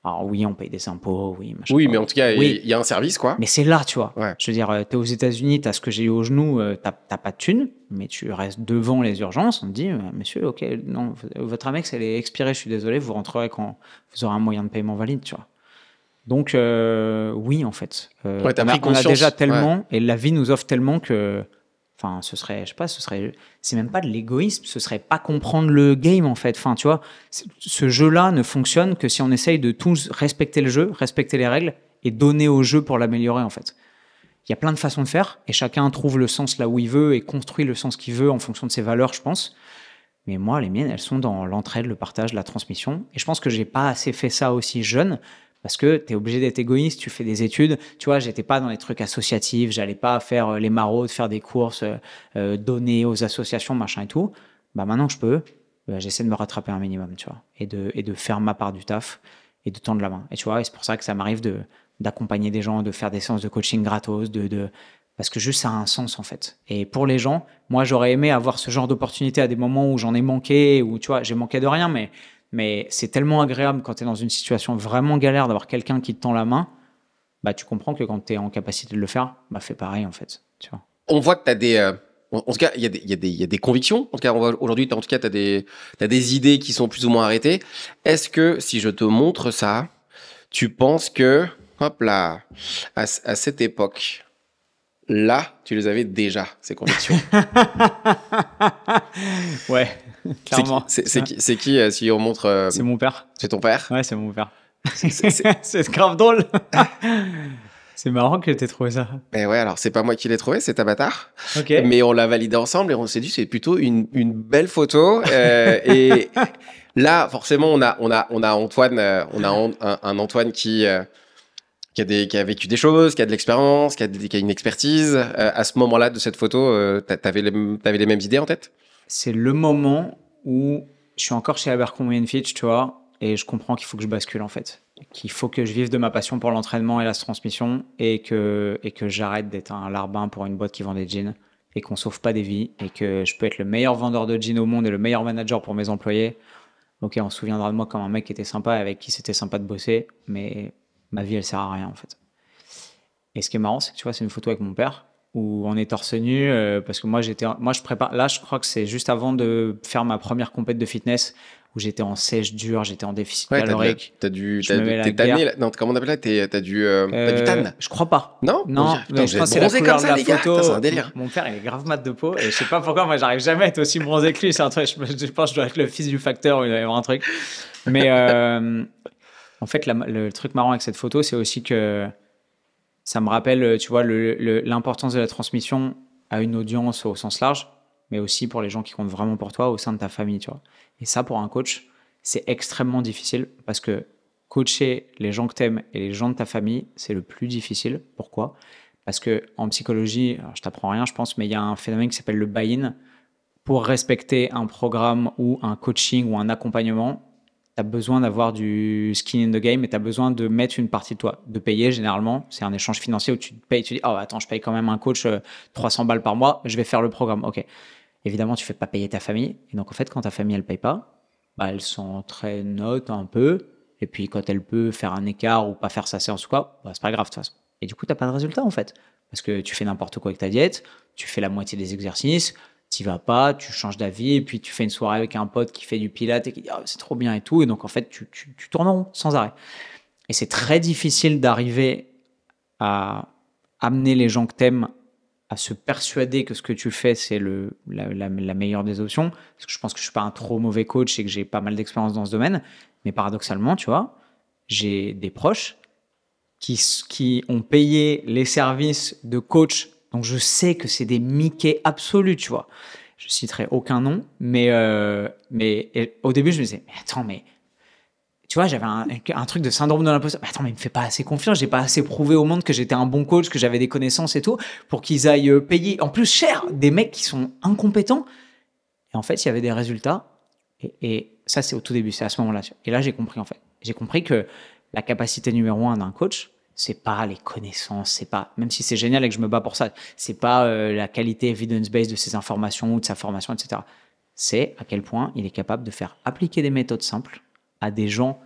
Alors oui, on paye des impôts, oui, machin. Oui, mais en tout cas, il y a un service, quoi. Mais c'est là, tu vois. Ouais. Je veux dire, t'es aux États-Unis, t'as ce que j'ai eu au genou, t'as pas de thune, mais tu restes devant les urgences, on te dit, monsieur, ok, non, votre Amex, elle est expirée, je suis désolé, vous rentrerez quand vous aurez un moyen de paiement valide, tu vois. Donc, oui, en fait. Ouais, t'as pris on a conscience. déjà tellement, et la vie nous offre tellement que, enfin, ce serait, je sais pas, c'est même pas de l'égoïsme, ce serait pas comprendre le game, en fait. Enfin, tu vois, ce jeu-là ne fonctionne que si on essaye de tous respecter le jeu, respecter les règles, et donner au jeu pour l'améliorer, en fait. Il y a plein de façons de faire, et chacun trouve le sens là où il veut, et construit le sens qu'il veut en fonction de ses valeurs, je pense. Mais moi, les miennes, elles sont dans l'entraide, le partage, la transmission. Et je pense que j'ai pas assez fait ça aussi jeune, parce que tu es obligé d'être égoïste, tu fais des études. Tu vois, j'étais pas dans les trucs associatifs, j'allais pas faire les maraudes, faire des courses, donner aux associations, machin et tout. Bah maintenant que je peux, j'essaie de me rattraper un minimum, tu vois, et de faire ma part du taf et de tendre la main. Et tu vois, et c'est pour ça que ça m'arrive d'accompagner des gens, de faire des séances de coaching gratos, parce que juste ça a un sens en fait. Et pour les gens, moi j'aurais aimé avoir ce genre d'opportunité à des moments où j'en ai manqué, où tu vois, j'ai manqué de rien, mais c'est tellement agréable quand tu es dans une situation vraiment galère d'avoir quelqu'un qui te tend la main, bah tu comprends que quand tu es en capacité de le faire, bah fais pareil en fait, tu vois. On voit que tu as des... en tout cas, il y a des convictions. En tout cas, aujourd'hui, tu as des idées qui sont plus ou moins arrêtées. Est-ce que, si je te montre ça, tu penses que, hop là, à cette époque, là, tu les avais déjà, ces convictions? Ouais, clairement. C'est qui, si on montre... c'est mon père. C'est ton père? Ouais, c'est mon père. C'est grave drôle. C'est marrant que t'aies trouvé ça. Mais ouais, alors c'est pas moi qui l'ai trouvé, c'est Tabata. Ok. Mais on l'a validé ensemble et on s'est dit c'est plutôt une belle photo. Et là, forcément, on a Antoine, un Antoine qui a vécu des choses, qui a de l'expérience, qui a une expertise. À ce moment-là de cette photo, t'avais les mêmes idées en tête? C'est le moment où je suis encore chez Abercrombie & Fitch, tu vois. et je comprends qu'il faut que je bascule en fait. Qu'il faut que je vive de ma passion pour l'entraînement et la transmission et que j'arrête d'être un larbin pour une boîte qui vend des jeans et qu'on sauve pas des vies et que je peux être le meilleur vendeur de jeans au monde et le meilleur manager pour mes employés. Ok, on se souviendra de moi comme un mec qui était sympa et avec qui c'était sympa de bosser, mais ma vie, elle sert à rien en fait. Et ce qui est marrant, c'est que tu vois, c'est une photo avec mon père où on est torse nu parce que moi je prépare. Là, je crois que c'est juste avant de faire ma première compète de fitness où j'étais en sèche dur, j'étais en déficit calorique. T'es tanné là. Non, comment on appelle ça? T'as du tan. Je crois pas. Non. Non, putain, je pense que c'est la bronzé couleur comme de ça, la les gars. photo. Putain, c'est un délire. Mon père, il est grave mat de peau et je sais pas pourquoi, moi, j'arrive jamais à être aussi bronzé que lui. C'est un truc. Je pense que je dois être le fils du facteur. Il doit y avoir un truc. Mais en fait, le truc marrant avec cette photo, c'est aussi que ça me rappelle, tu vois, l'importance de la transmission à une audience au sens large, mais aussi pour les gens qui comptent vraiment pour toi au sein de ta famille, tu vois. Et ça, pour un coach, c'est extrêmement difficile parce que coacher les gens que t'aimes et les gens de ta famille, c'est le plus difficile. Pourquoi? Parce que en psychologie, alors je t'apprends rien, je pense, mais il y a un phénomène qui s'appelle le buy-in. Pour respecter un programme ou un coaching ou un accompagnement, tu as besoin d'avoir du skin in the game et tu as besoin de mettre une partie de toi, de payer généralement. C'est un échange financier où tu te payes, tu dis, oh attends, je paye quand même un coach 300 balles par mois, je vais faire le programme. Ok. Évidemment, tu ne fais pas payer ta famille. Et donc, en fait, quand ta famille, elle ne paye pas, bah, elle s'entraînote un peu. Et puis, quand elle peut faire un écart ou pas faire sa séance ou quoi, bah, c'est pas grave de toute façon. Et du coup, tu n'as pas de résultat en fait. Parce que tu fais n'importe quoi avec ta diète, tu fais la moitié des exercices, tu vas pas, tu changes d'avis, et puis tu fais une soirée avec un pote qui fait du pilates et qui dit oh, c'est trop bien et tout. Et donc, en fait, tu tournes en rond sans arrêt. Et c'est très difficile d'arriver à amener les gens que t'aimes à se persuader que ce que tu fais, c'est la meilleure des options. Parce que je pense que je suis pas un trop mauvais coach et que j'ai pas mal d'expérience dans ce domaine. Mais paradoxalement, tu vois, j'ai des proches qui ont payé les services de coach. Donc, je sais que c'est des Mickey absolus, tu vois. Je citerai aucun nom, mais au début, je me disais, mais attends, mais tu vois, j'avais un truc de syndrome de l'imposteur. Mais attends, mais il me fait pas assez confiance. J'ai pas assez prouvé au monde que j'étais un bon coach, que j'avais des connaissances et tout, pour qu'ils aillent payer, en plus cher, des mecs qui sont incompétents. Et en fait, il y avait des résultats. Et ça, c'est au tout début, c'est à ce moment-là. Et là, j'ai compris, en fait. J'ai compris que la capacité numéro 1 d'un coach, c'est pas les connaissances, c'est pas, même si c'est génial et que je me bats pour ça, c'est pas la qualité evidence-based de ses informations ou de sa formation, etc. C'est à quel point il est capable de faire appliquer des méthodes simples à des gens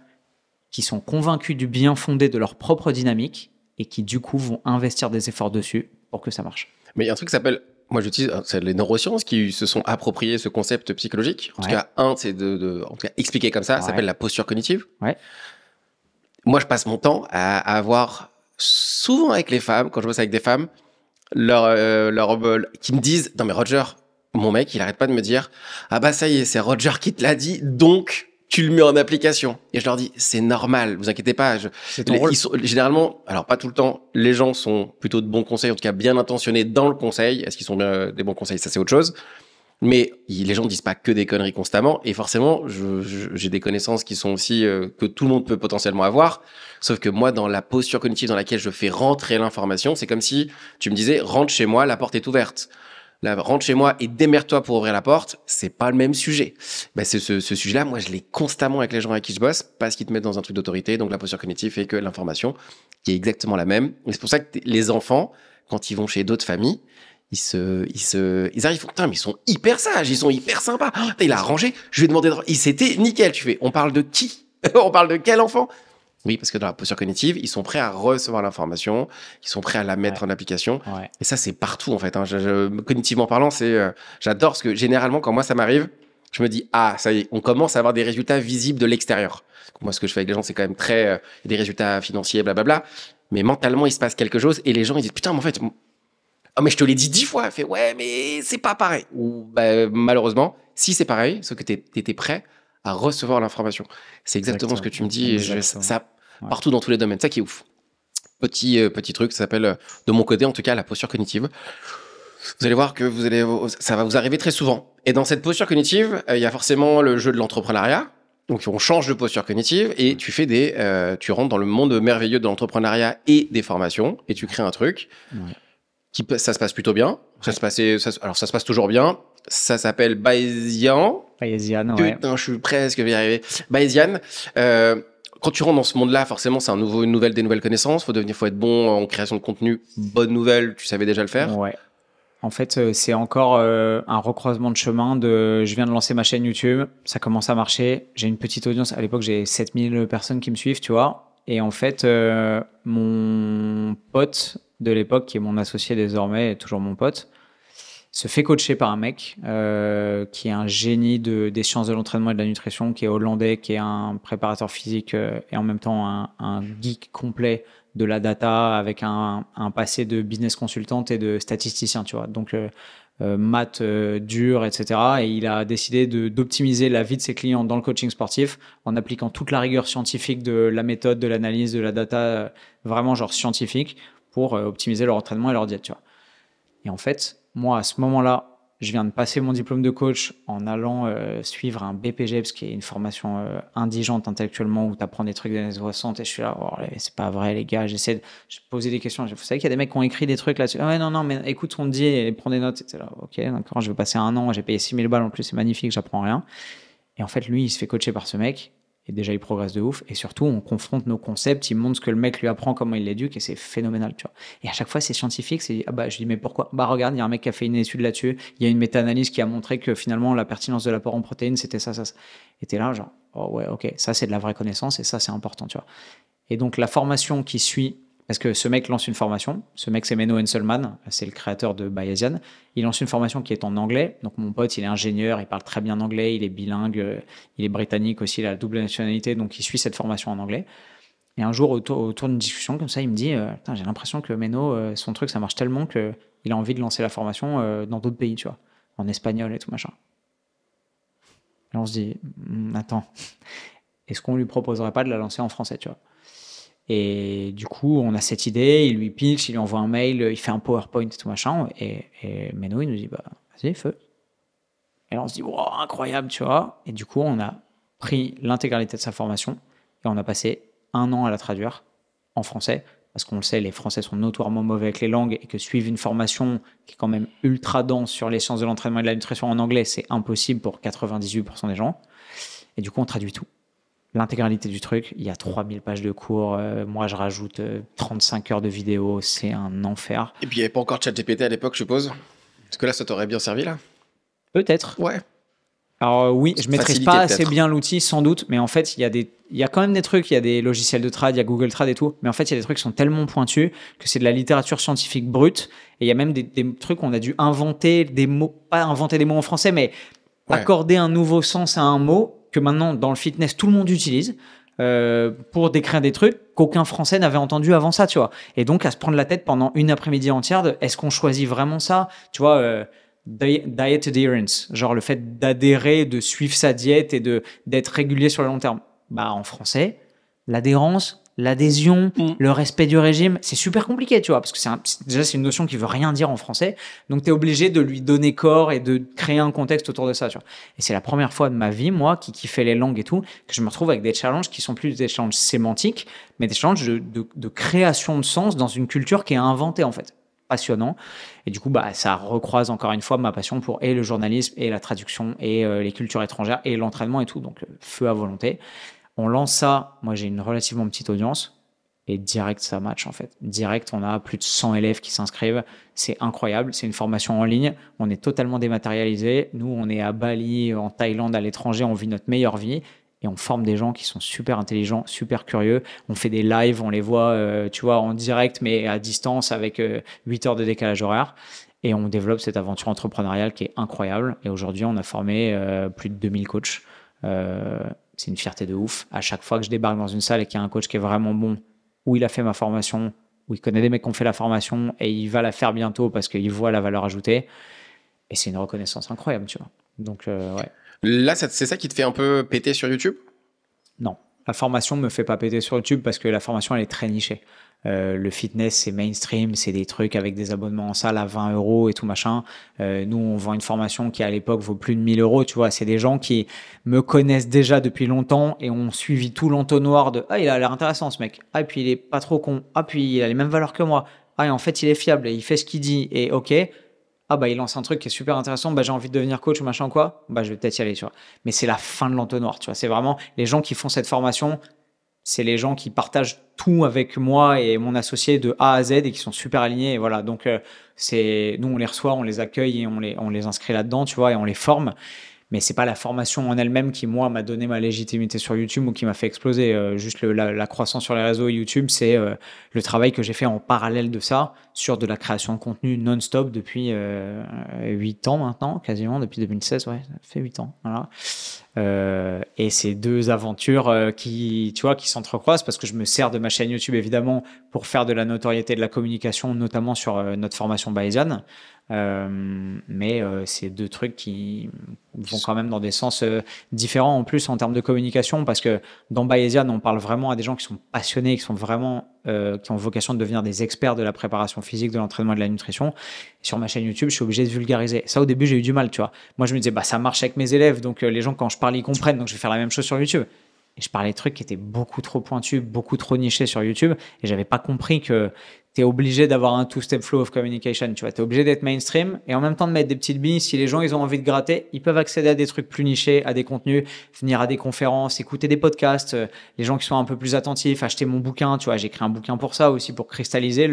qui sont convaincus du bien fondé de leur propre dynamique et qui, du coup, vont investir des efforts dessus pour que ça marche. Mais il y a un truc qui s'appelle, moi j'utilise, c'est les neurosciences qui se sont appropriés ce concept psychologique. En tout cas, c'est en tout cas, expliqué comme ça, ça s'appelle la posture cognitive. Ouais. Moi, je passe mon temps à avoir, souvent avec les femmes, quand je bosse avec des femmes, qui me disent, non mais Roger, mon mec, il arrête pas de me dire, ah bah ça y est, c'est Roger qui te l'a dit, donc tu le mets en application. Et je leur dis, c'est normal, vous inquiétez pas. C'est ton rôle. Généralement, alors pas tout le temps, les gens sont plutôt de bons conseils, en tout cas bien intentionnés dans le conseil. Est-ce qu'ils sont des bons conseils? Ça, c'est autre chose. Mais les gens ne disent pas que des conneries constamment. Et forcément, j'ai des connaissances qui sont aussi que tout le monde peut potentiellement avoir. Sauf que moi, dans la posture cognitive dans laquelle je fais rentrer l'information, c'est comme si tu me disais, rentre chez moi, la porte est ouverte. Là, rentre chez moi et démerde-toi pour ouvrir la porte, c'est pas le même sujet. Ben, ce sujet-là, moi, je l'ai constamment avec les gens avec qui je bosse parce qu'ils te mettent dans un truc d'autorité. Donc, la posture cognitive fait que l'information qui est exactement la même. Et c'est pour ça que les enfants, quand ils vont chez d'autres familles, ils arrivent, putain, mais ils sont hyper sages, ils sont hyper sympas. Oh, il a rangé, je lui ai demandé, c'était nickel. Tu fais, on parle de qui? On parle de quel enfant? Oui, parce que dans la posture cognitive, ils sont prêts à recevoir l'information, ils sont prêts à la mettre en application. Ouais. Et ça, c'est partout, en fait. Hein. Cognitivement parlant, j'adore parce que généralement, quand moi, ça m'arrive, je me dis, ah, ça y est, on commence à avoir des résultats visibles de l'extérieur. Moi, ce que je fais avec les gens, c'est quand même très des résultats financiers, blablabla. Mais mentalement, il se passe quelque chose et les gens, ils disent, putain, mais en fait, oh, mais je te l'ai dit 10 fois. Elle fait, ouais, mais c'est pas pareil. Ou malheureusement, si c'est pareil, sauf que t'étais prêt à recevoir l'information. C'est exactement ce que tu me dis. Et ça, partout dans tous les domaines. Ça qui est ouf. Petit truc, ça s'appelle, de mon côté, en tout cas, la posture cognitive. Vous allez voir que ça va vous arriver très souvent. Et dans cette posture cognitive, il y a forcément le jeu de l'entrepreneuriat. Donc, on change de posture cognitive et tu fais tu rentres dans le monde merveilleux de l'entrepreneuriat et des formations et tu crées un truc. Ça se passe plutôt bien. Alors, ça se passe toujours bien. Ça s'appelle Bayesian. Bayesian, ouais. Putain, je suis presque, je vais y arriver. Bayesian, quand tu rentres dans ce monde-là, forcément, c'est une nouvelle, des nouvelles connaissances. Faut être bon en création de contenu. Bonne nouvelle, tu savais déjà le faire. Ouais. En fait, c'est encore un recroisement de chemin de je viens de lancer ma chaîne YouTube, ça commence à marcher, j'ai une petite audience, à l'époque j'ai 7000 personnes qui me suivent, tu vois. Et en fait, mon pote de l'époque, qui est mon associé désormais, est toujours mon pote, se fait coacher par un mec qui est un génie des sciences de l'entraînement et de la nutrition, qui est hollandais, qui est un préparateur physique et en même temps un geek complet de la data avec un passé de business consultant et de statisticien, tu vois. Donc, maths dur, etc. Et il a décidé d'optimiser la vie de ses clients dans le coaching sportif en appliquant toute la rigueur scientifique de la méthode, de l'analyse, de la data, vraiment genre scientifique pour optimiser leur entraînement et leur diète, tu vois. Et en fait, moi, à ce moment-là, je viens de passer mon diplôme de coach en allant suivre un BPGEPS, qui est une formation indigente intellectuellement où tu apprends des trucs des années 60. Et je suis là, oh, c'est pas vrai, les gars. J'essaie de poser des questions. Vous savez qu'il y a des mecs qui ont écrit des trucs là-dessus. Ah ouais, non, mais écoute ce qu'on te dit et prends des notes. C'était là, ok, d'accord, je vais passer un an. J'ai payé 6000 balles en plus, c'est magnifique, j'apprends rien. Et en fait, lui, il se fait coacher par ce mec. Et déjà, il progresse de ouf. Et surtout, on confronte nos concepts. Il montre ce que le mec lui apprend, comment il l'éduque. Et c'est phénoménal, tu vois. Et à chaque fois, c'est scientifique. Je dis, mais pourquoi? Bah, regarde, il y a un mec qui a fait une étude là-dessus. Il y a une méta-analyse qui a montré que finalement, la pertinence de l'apport en protéines, c'était ça. Et t'es là, genre, oh ouais, ok, ça, c'est de la vraie connaissance. Et ça, c'est important, tu vois. Et donc, la formation qui suit, parce que ce mec lance une formation. Ce mec, c'est Menno Henselman. C'est le créateur de Bayesian. Il lance une formation qui est en anglais. Donc, mon pote, il est ingénieur. Il parle très bien anglais. Il est bilingue. Il est britannique aussi. Il a la double nationalité. Donc, il suit cette formation en anglais. Et un jour, autour d'une discussion comme ça, il me dit j'ai l'impression que Menno, son truc, ça marche tellement qu'il a envie de lancer la formation dans d'autres pays, tu vois, en espagnol et tout machin. Et on se dit attends, est-ce qu'on lui proposerait pas de la lancer en français, tu vois? Et du coup, on a cette idée, il lui pitch, il lui envoie un mail, il fait un PowerPoint et tout machin. Et Menno, il nous dit bah, vas-y, feu. Et là, on se dit wow, incroyable, tu vois. Et du coup, on a pris l'intégralité de sa formation et on a passé un an à la traduire en français, parce qu'on le sait, les Français sont notoirement mauvais avec les langues et que suivre une formation qui est quand même ultra dense sur les sciences de l'entraînement et de la nutrition en anglais, c'est impossible pour 98% des gens. Et du coup, on traduit tout. L'intégralité du truc, il y a 3000 pages de cours, moi je rajoute 35 heures de vidéos, c'est un enfer. Et puis il n'y avait pas encore ChatGPT à l'époque, je suppose. Parce que là, ça t'aurait bien servi, là? Peut-être. Ouais. Alors oui, je maîtrise Facilité, pas assez peut-être. bien l'outil, sans doute, mais en fait, il y a quand même des trucs, il y a des logiciels de trad, il y a Google Trad et tout, mais en fait, il y a des trucs qui sont tellement pointus que c'est de la littérature scientifique brute, et il y a même des trucs où on a dû inventer des mots, pas inventer des mots en français, mais accorder un nouveau sens à un mot que maintenant, dans le fitness, tout le monde utilise pour décrire des trucs qu'aucun Français n'avait entendu avant ça, tu vois. Et donc, à se prendre la tête pendant une après-midi entière de est-ce qu'on choisit vraiment ça, tu vois, diet adherence, genre le fait d'adhérer, de suivre sa diète et d'être régulier sur le long terme. Bah, en français, l'adhérence, l'adhésion, le respect du régime, c'est super compliqué, tu vois, parce que déjà, c'est une notion qui veut rien dire en français. Donc, tu es obligé de lui donner corps et de créer un contexte autour de ça, tu vois. Et c'est la première fois de ma vie, moi, qui kiffais les langues et tout, que je me retrouve avec des challenges qui sont plus des challenges sémantiques, mais des challenges de création de sens dans une culture qui est inventée, en fait. Passionnant. Et du coup, bah, ça recroise encore une fois ma passion pour et le journalisme et la traduction et les cultures étrangères et l'entraînement et tout. Donc, feu à volonté. On lance ça. Moi, j'ai une relativement petite audience et direct, ça match en fait. Direct, on a plus de 100 élèves qui s'inscrivent. C'est incroyable. C'est une formation en ligne. On est totalement dématérialisé. Nous, on est à Bali, en Thaïlande, à l'étranger. On vit notre meilleure vie. Et on forme des gens qui sont super intelligents, super curieux. On fait des lives, on les voit, tu vois, en direct, mais à distance avec 8 heures de décalage horaire. Et on développe cette aventure entrepreneuriale qui est incroyable. Et aujourd'hui, on a formé plus de 2000 coachs. C'est une fierté de ouf. À chaque fois que je débarque dans une salle et qu'il y a un coach qui est vraiment bon, où il a fait ma formation, où il connaît des mecs qui ont fait la formation et il va la faire bientôt parce qu'il voit la valeur ajoutée. Et c'est une reconnaissance incroyable, tu vois. Donc, ouais. Là, c'est ça qui te fait un peu péter sur YouTube? Non, la formation me fait pas péter sur YouTube parce que la formation, elle est très nichée. Le fitness, c'est mainstream, c'est des trucs avec des abonnements en salle à 20 € et tout machin. Nous, on vend une formation qui, à l'époque, vaut plus de 1000 €. Tu vois, c'est des gens qui me connaissent déjà depuis longtemps et ont suivi tout l'entonnoir de « Ah, il a l'air intéressant, ce mec. Ah, et puis il est pas trop con. Ah, puis il a les mêmes valeurs que moi. Ah, et en fait, il est fiable et il fait ce qu'il dit. Et ok. » ah bah il lance un truc qui est super intéressant, bah j'ai envie de devenir coach ou machin ou quoi, bah je vais peut-être y aller, tu vois. Mais c'est la fin de l'entonnoir, tu vois. C'est vraiment les gens qui font cette formation, c'est les gens qui partagent tout avec moi et mon associé de A à Z et qui sont super alignés. Et voilà, donc nous on les reçoit, on les accueille et on les inscrit là-dedans, tu vois, et on les forme. Mais c'est pas la formation en elle-même qui, moi, m'a donné ma légitimité sur YouTube ou qui m'a fait exploser. Juste la croissance sur les réseaux YouTube, c'est le travail que j'ai fait en parallèle de ça sur de la création de contenu non-stop depuis 8 ans maintenant, quasiment, depuis 2016, ouais, ça fait 8 ans. Voilà. Et ces deux aventures qui, tu vois, qui s'entrecroisent parce que je me sers de ma chaîne YouTube, évidemment, pour faire de la notoriété, de la communication, notamment sur notre formation Bayesian. Mais c'est deux trucs qui vont quand même dans des sens différents en plus en termes de communication parce que dans Bayesian on parle vraiment à des gens qui sont passionnés, qui sont vraiment qui ont vocation de devenir des experts de la préparation physique, de l'entraînement et de la nutrition. Et sur ma chaîne YouTube je suis obligé de vulgariser ça. Au début j'ai eu du mal, tu vois. Moi je me disais bah ça marche avec mes élèves donc les gens quand je parle ils comprennent donc je vais faire la même chose sur YouTube. Et je parlais de trucs qui étaient beaucoup trop pointus, beaucoup trop nichés sur YouTube et j'avais pas compris que tu es obligé d'avoir un two-step flow of communication, tu vois, tu es obligé d'être mainstream et en même temps de mettre des petites billes. Si les gens ils ont envie de gratter, ils peuvent accéder à des trucs plus nichés, à des contenus, venir à des conférences, écouter des podcasts, les gens qui sont un peu plus attentifs, acheter mon bouquin, tu vois, j'ai écrit un bouquin pour ça aussi, pour cristalliser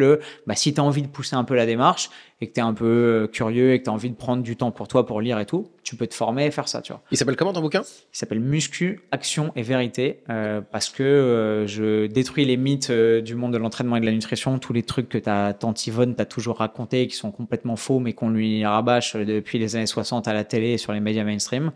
si tu as envie de pousser un peu la démarche et que tu es un peu curieux et que tu as envie de prendre du temps pour toi pour lire et tout, tu peux te former et faire ça, tu vois. Il s'appelle comment ton bouquin? Il s'appelle Muscu, Action et Vérité parce que je détruis les mythes du monde de l'entraînement et de la nutrition, tous les trucs que tante Yvonne t'a toujours raconté qui sont complètement faux mais qu'on lui rabâche depuis les années 60 à la télé et sur les médias mainstream.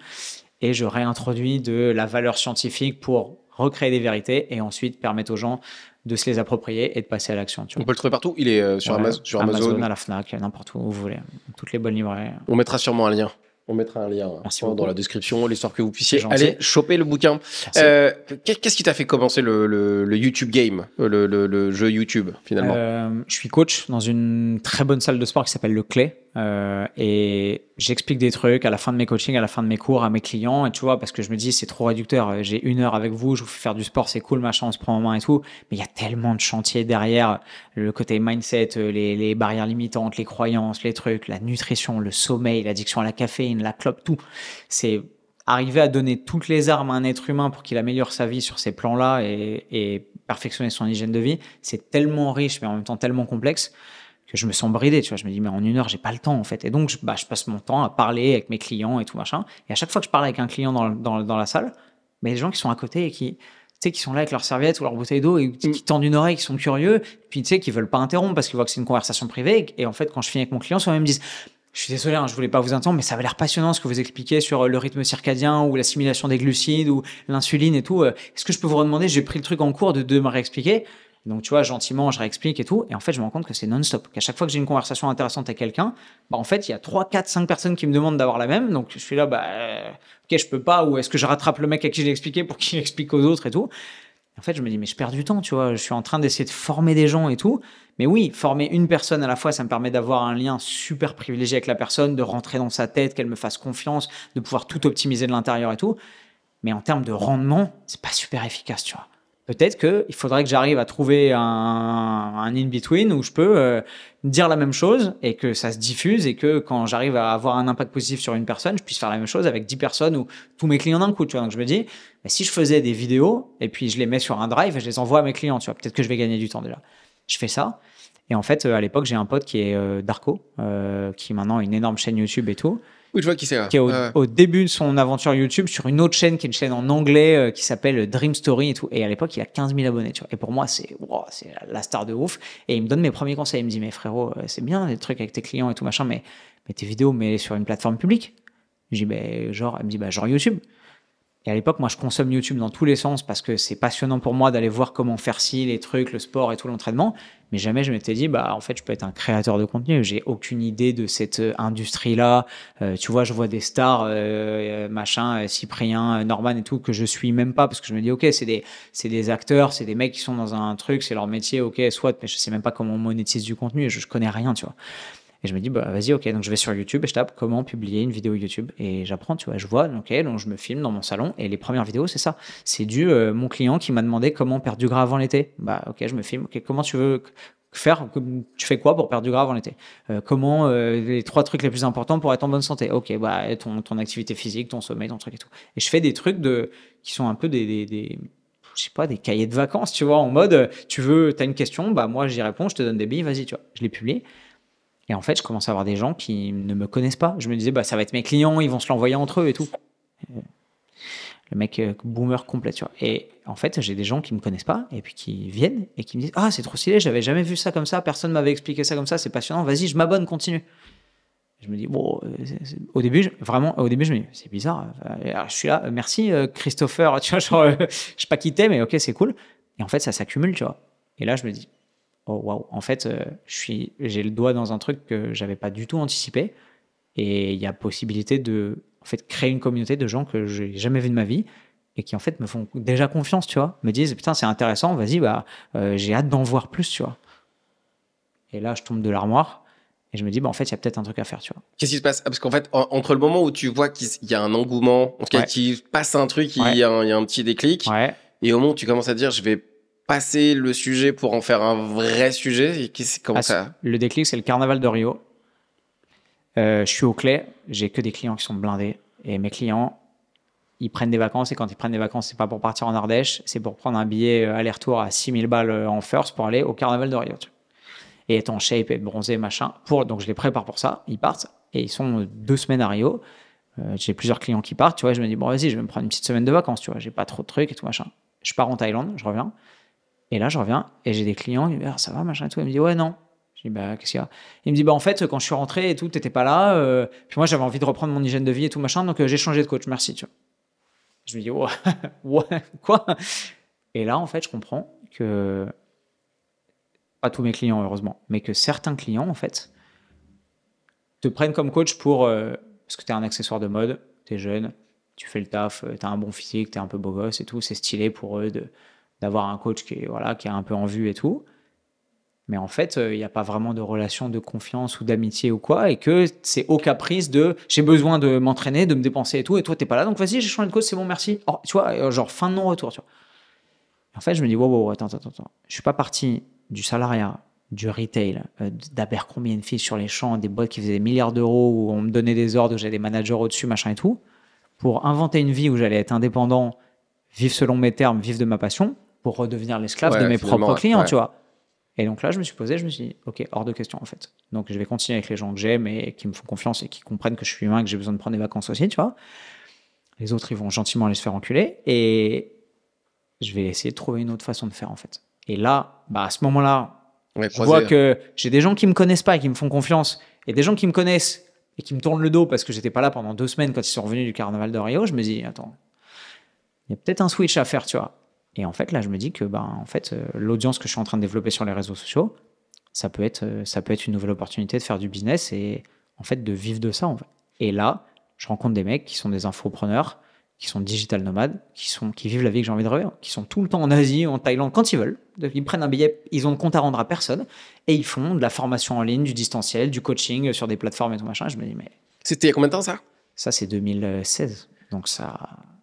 Et je réintroduis de la valeur scientifique pour recréer des vérités et ensuite permettre aux gens de se les approprier et de passer à l'action. On peut le trouver partout. Il est sur Amazon, à la Fnac, n'importe où vous voulez, toutes les bonnes librairies. On mettra sûrement un lien. On mettra un lien dans la description, l'histoire que vous puissiez aller choper le bouquin. Qu'est-ce qui t'a fait commencer le YouTube game, le jeu YouTube finalement? Je suis coach dans une très bonne salle de sport qui s'appelle Le Clé. Et j'explique des trucs à la fin de mes coachings, à la fin de mes cours à mes clients. Et tu vois, parce que je me dis, c'est trop réducteur. J'ai 1 heure avec vous, je vous fais faire du sport, c'est cool, machin, on se prend en main et tout. Mais il y a tellement de chantiers derrière. Le côté mindset, les barrières limitantes, les croyances, les trucs, la nutrition, le sommeil, l'addiction à la caféine, la clope, tout. C'est arriver à donner toutes les armes à un être humain pour qu'il améliore sa vie sur ces plans-là et perfectionner son hygiène de vie. C'est tellement riche, mais en même temps tellement complexe que je me sens bridé, tu vois. Je me dis, mais en 1 heure, j'ai pas le temps, en fait. Et donc, je passe mon temps à parler avec mes clients et tout, machin. Et à chaque fois que je parle avec un client dans la salle, il y a des gens qui sont à côté et qui sont là avec leur serviette ou leur bouteille d'eau et qui tendent une oreille, qui sont curieux, puis, qui veulent pas interrompre parce qu'ils voient que c'est une conversation privée. Et en fait, quand je finis avec mon client, souvent, ils me disent, je suis désolé, je voulais pas vous interrompre, mais ça avait l'air passionnant ce que vous expliquez sur le rythme circadien ou l'assimilation des glucides ou l'insuline et tout. Est-ce que je peux vous redemander, j'ai pris le truc en cours de me réexpliquer. Donc, tu vois, gentiment, je réexplique et tout. Et en fait, je me rends compte que c'est non-stop. Qu'à chaque fois que j'ai une conversation intéressante avec quelqu'un, en fait, il y a 3, 4, 5 personnes qui me demandent d'avoir la même. Donc, je suis là, ok, je peux pas. Ou est-ce que je rattrape le mec à qui j'ai expliqué pour qu'il explique aux autres et tout. En fait, je me dis, mais je perds du temps, tu vois. Je suis en train d'essayer de former des gens et tout. Mais oui, former une personne à la fois, ça me permet d'avoir un lien super privilégié avec la personne, de rentrer dans sa tête, qu'elle me fasse confiance, de pouvoir tout optimiser de l'intérieur et tout. Mais en termes de rendement, c'est pas super efficace, tu vois. Peut-être qu'il faudrait que j'arrive à trouver un in-between où je peux dire la même chose et que ça se diffuse et que quand j'arrive à avoir un impact positif sur une personne, je puisse faire la même chose avec 10 personnes ou tous mes clients d'un coup, tu vois. Donc je me dis, si je faisais des vidéos et puis je les mets sur un drive et je les envoie à mes clients, tu vois, peut-être que je vais gagner du temps déjà. Je fais ça. Et en fait, à l'époque, j'ai un pote qui est Darko, qui maintenant a une énorme chaîne YouTube et tout. Oui, je vois qui c'est. Qui est au début de son aventure YouTube sur une autre chaîne qui est une chaîne en anglais qui s'appelle Dream Story et tout. Et à l'époque, il a 15 000 abonnés, tu vois. Et pour moi, c'est la star de ouf. Et il me donne mes premiers conseils. Il me dit, mais frérot, c'est bien les trucs avec tes clients et tout machin, mais tes vidéos, mets-les sur une plateforme publique. Je dis, elle me dit, genre YouTube. Et à l'époque, moi, je consomme YouTube dans tous les sens parce que c'est passionnant pour moi d'aller voir comment faire les trucs, le sport et tout l'entraînement. Mais jamais je m'étais dit, en fait, je peux être un créateur de contenu. J'ai aucune idée de cette industrie-là. Tu vois, je vois des stars, Cyprien, Norman et tout, que je suis même pas parce que je me dis, ok, c'est des acteurs, c'est des mecs qui sont dans un truc, c'est leur métier, ok, soit, mais je sais même pas comment on monétise du contenu et je connais rien, tu vois. Et je me dis, vas-y, ok, donc je vais sur YouTube et je tape comment publier une vidéo YouTube. Et j'apprends, tu vois, je vois, ok, donc je me filme dans mon salon. Et les premières vidéos, c'est ça. C'est mon client qui m'a demandé comment perdre du gras avant l'été. Ok, je me filme. Ok, comment tu veux Tu fais quoi pour perdre du gras avant l'été? Comment les 3 trucs les plus importants pour être en bonne santé? Ok, bah ton activité physique, ton sommeil, ton truc et tout. Et je fais des trucs qui sont un peu je sais pas, des cahiers de vacances, tu vois, en mode t'as une question, bah moi j'y réponds, je te donne des billes, vas-y, tu vois. Je les publie. Et en fait, je commence à avoir des gens qui ne me connaissent pas. Je me disais, bah ça va être mes clients, ils vont se l'envoyer entre eux et tout. Le mec boomer complet, tu vois. Et en fait, j'ai des gens qui me connaissent pas et puis qui viennent et qui me disent, ah, c'est trop stylé, j'avais jamais vu ça comme ça, personne m'avait expliqué ça comme ça, c'est passionnant, vas-y, je m'abonne, continue. Je me dis, bon, au début, je me dis, c'est bizarre. Alors, je suis là, merci Christopher, tu vois, genre, je sais pas qui t'es, mais ok, c'est cool. Et en fait, ça s'accumule, tu vois. Et là, je me dis, oh waouh, en fait, j'ai le doigt dans un truc que j'avais pas du tout anticipé. Et il y a possibilité de en fait, créer une communauté de gens que j'ai jamais vu de ma vie et qui en fait me font déjà confiance, tu vois. Me disent, putain, c'est intéressant, vas-y, bah, j'ai hâte d'en voir plus, tu vois. Et là, je tombe de l'armoire. Et je me dis, bah, en fait, il y a peut-être un truc à faire, tu vois. Qu'est-ce qui se passe? Parce qu'en fait, entre le moment où tu vois qu'il y a un engouement, en tout cas, qu'il passe un truc, il y a un petit déclic, et au moment où tu commences à dire, je vais passer le sujet pour en faire un vrai sujet, comment ça? Le déclic, c'est le carnaval de Rio. Je suis au Clé, j'ai que des clients qui sont blindés. Et mes clients, ils prennent des vacances. Et quand ils prennent des vacances, c'est pas pour partir en Ardèche, c'est pour prendre un billet aller-retour à 6000 balles en first pour aller au carnaval de Rio. Et être en shape, être bronzé, machin. Donc je les prépare pour ça. Ils partent et ils sont 2 semaines à Rio. J'ai plusieurs clients qui partent, tu vois. Je me dis, bon, vas-y, je vais me prendre une petite semaine de vacances, tu vois. J'ai pas trop de trucs et tout, machin. Je pars en Thaïlande, je reviens. Et là, je reviens et j'ai des clients, ils me disent, ah, ça va, machin et tout. Ils me disent, ouais, non. Je dis, bah, qu'est-ce qu'il y a? Il me dit, bah, en fait, quand je suis rentré et tout, t'étais pas là. Puis moi, j'avais envie de reprendre mon hygiène de vie et tout, machin. Donc, j'ai changé de coach, merci, tu vois. Je me dis, ouais, ouais, quoi? Et là, en fait, je comprends que, pas tous mes clients, heureusement, mais que certains clients, en fait, te prennent comme coach parce que tu es un accessoire de mode, tu es jeune, tu fais le taf, tu as un bon physique, tu es un peu beau gosse et tout. C'est stylé pour eux d'avoir un coach qui est un peu en vue et tout. Mais en fait, il n'y a pas vraiment de relation de confiance ou d'amitié ou quoi. Et que c'est au caprice de j'ai besoin de m'entraîner, de me dépenser et tout. Et toi, tu n'es pas là. Donc vas-y, j'ai changé de coach, c'est bon, merci. Oh, tu vois, genre fin de non-retour. Tu vois. En fait, je me dis, wow, attends. Je suis pas parti du salariat, du retail, d'Abercrombie & Fitch sur les champs, des boîtes qui faisaient des milliards d'euros, où on me donnait des ordres, où j'avais des managers au-dessus, machin et tout, pour inventer une vie où j'allais être indépendant, vivre selon mes termes, vivre de ma passion, pour redevenir l'esclave de mes propres clients, tu vois. Et donc là, je me suis posé, je me suis dit, ok, hors de question en fait. Donc je vais continuer avec les gens que j'aime et qui me font confiance et qui comprennent que je suis humain, que j'ai besoin de prendre des vacances aussi, tu vois. Les autres, ils vont gentiment aller se faire enculer et je vais essayer de trouver une autre façon de faire en fait. Et là, bah, à ce moment-là, je vois que j'ai des gens qui me connaissent pas et qui me font confiance et des gens qui me connaissent et qui me tournent le dos parce que j'étais pas là pendant 2 semaines quand ils sont revenus du carnaval de Rio. Je me dis, attends, il y a peut-être un switch à faire, tu vois. Et en fait, là, je me dis que l'audience que je suis en train de développer sur les réseaux sociaux, ça peut être une nouvelle opportunité de faire du business et en fait de vivre de ça. En fait. Et là, je rencontre des mecs qui sont des infopreneurs, qui sont digital nomades, qui vivent la vie que j'ai envie de rêver, qui sont tout le temps en Asie, en Thaïlande, quand ils veulent. Ils prennent un billet, ils ont de compte à rendre à personne et ils font de la formation en ligne, du distanciel, du coaching sur des plateformes et tout machin. Je me dis, mais. C'était il y a combien de temps ça? Ça, c'est 2016. Donc ça,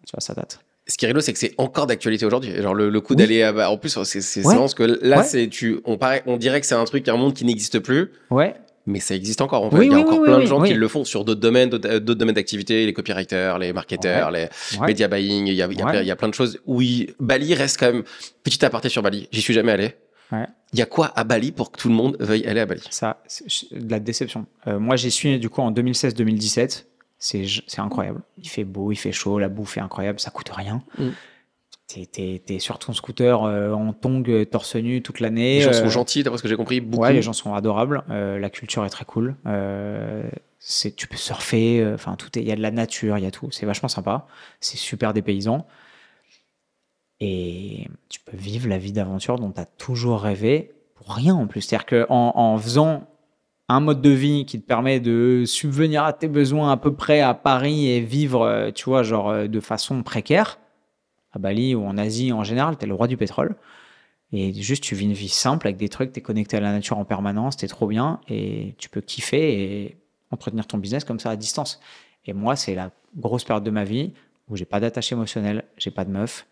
tu vois, ça date. Ce qui est rigolo, c'est que c'est encore d'actualité aujourd'hui. Genre le coup d'aller en plus, c'est vraiment parce que là, on dirait que c'est un monde qui n'existe plus. Ouais. Mais ça existe encore. En fait. Il y a encore plein de gens qui le font sur d'autres domaines d'activité, les copywriters, les marketeurs, les media buying. Il y a plein de choses. Oui, Bali reste quand même. Petit aparté sur Bali. J'y suis jamais allé. Ouais. Il y a quoi à Bali pour que tout le monde veuille aller à Bali? Ça, c'est de la déception. Moi, j'y suis du coup en 2016-2017. C'est incroyable. Il fait beau, il fait chaud, la bouffe est incroyable, ça coûte rien. T'es sur ton scooter en tongs, torse nu toute l'année. Les gens sont gentils, d'après ce que j'ai compris, beaucoup. Ouais, les gens sont adorables. La culture est très cool. Tu peux surfer, il y a de la nature, il y a tout. C'est vachement sympa. C'est super dépaysant. Et tu peux vivre la vie d'aventure dont tu as toujours rêvé pour rien en plus. C'est-à-dire qu'en faisant un mode de vie qui te permet de subvenir à tes besoins à peu près à Paris et vivre, tu vois, genre de façon précaire, à Bali ou en Asie en général, tu es le roi du pétrole. Et juste, tu vis une vie simple avec des trucs, tu es connecté à la nature en permanence, tu es trop bien et tu peux kiffer et entretenir ton business comme ça à distance. Et moi, c'est la grosse période de ma vie où j'ai pas d'attache émotionnelle, j'ai pas de meuf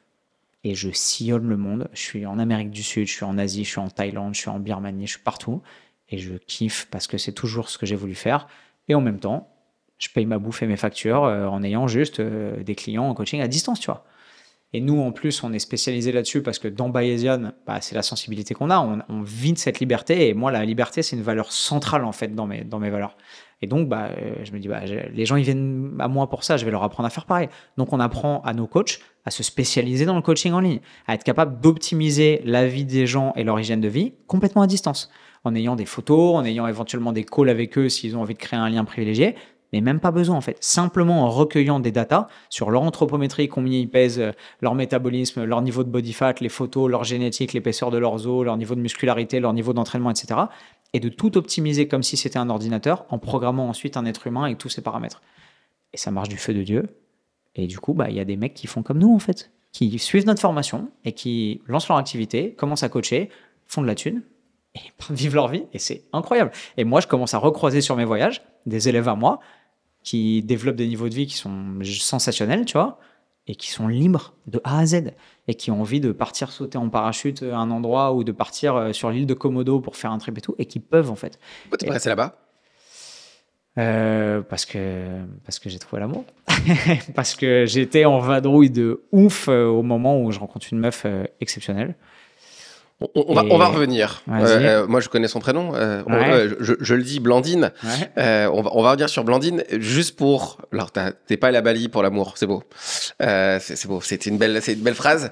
et je sillonne le monde. Je suis en Amérique du Sud, je suis en Asie, je suis en Thaïlande, je suis en Birmanie, je suis partout. Et je kiffe parce que c'est toujours ce que j'ai voulu faire. Et en même temps, je paye ma bouffe et mes factures en ayant juste des clients en coaching à distance, tu vois. Et nous, en plus, on est spécialisé là-dessus parce que dans Bayesian, c'est la sensibilité qu'on a. On vit de cette liberté. Et moi, la liberté, c'est une valeur centrale, en fait, dans mes valeurs. Et donc, je me dis, les gens, ils viennent à moi pour ça. Je vais leur apprendre à faire pareil. Donc, on apprend à nos coachs à se spécialiser dans le coaching en ligne, à être capable d'optimiser la vie des gens et leur hygiène de vie complètement à distance, en ayant des photos, en ayant éventuellement des calls avec eux s'ils ont envie de créer un lien privilégié. Mais même pas besoin en fait. Simplement en recueillant des datas sur leur anthropométrie, combien ils pèsent, leur métabolisme, leur niveau de body fat, les photos, leur génétique, l'épaisseur de leurs os, leur niveau de muscularité, leur niveau d'entraînement, etc. Et de tout optimiser comme si c'était un ordinateur en programmant ensuite un être humain avec tous ses paramètres. Et ça marche du feu de Dieu. Et du coup, y a des mecs qui font comme nous en fait, qui suivent notre formation et qui lancent leur activité, commencent à coacher, font de la thune et vivent leur vie. Et c'est incroyable. Et moi, je commence à recroiser sur mes voyages des élèves à moi qui développent des niveaux de vie qui sont sensationnels, tu vois, et qui sont libres de A à Z, et qui ont envie de partir sauter en parachute à un endroit ou de partir sur l'île de Komodo pour faire un trip et tout, et qui peuvent en fait. Pourquoi t'es resté là-bas? Parce que j'ai trouvé l'amour. Parce que j'étais en vadrouille de ouf au moment où je rencontre une meuf exceptionnelle. On va revenir. Moi, je connais son prénom. Je le dis, Blandine. Ouais. On va revenir sur Blandine juste pour. Alors, t'es pas allé à Bali pour l'amour, c'est beau. C'est beau. C'est une belle phrase.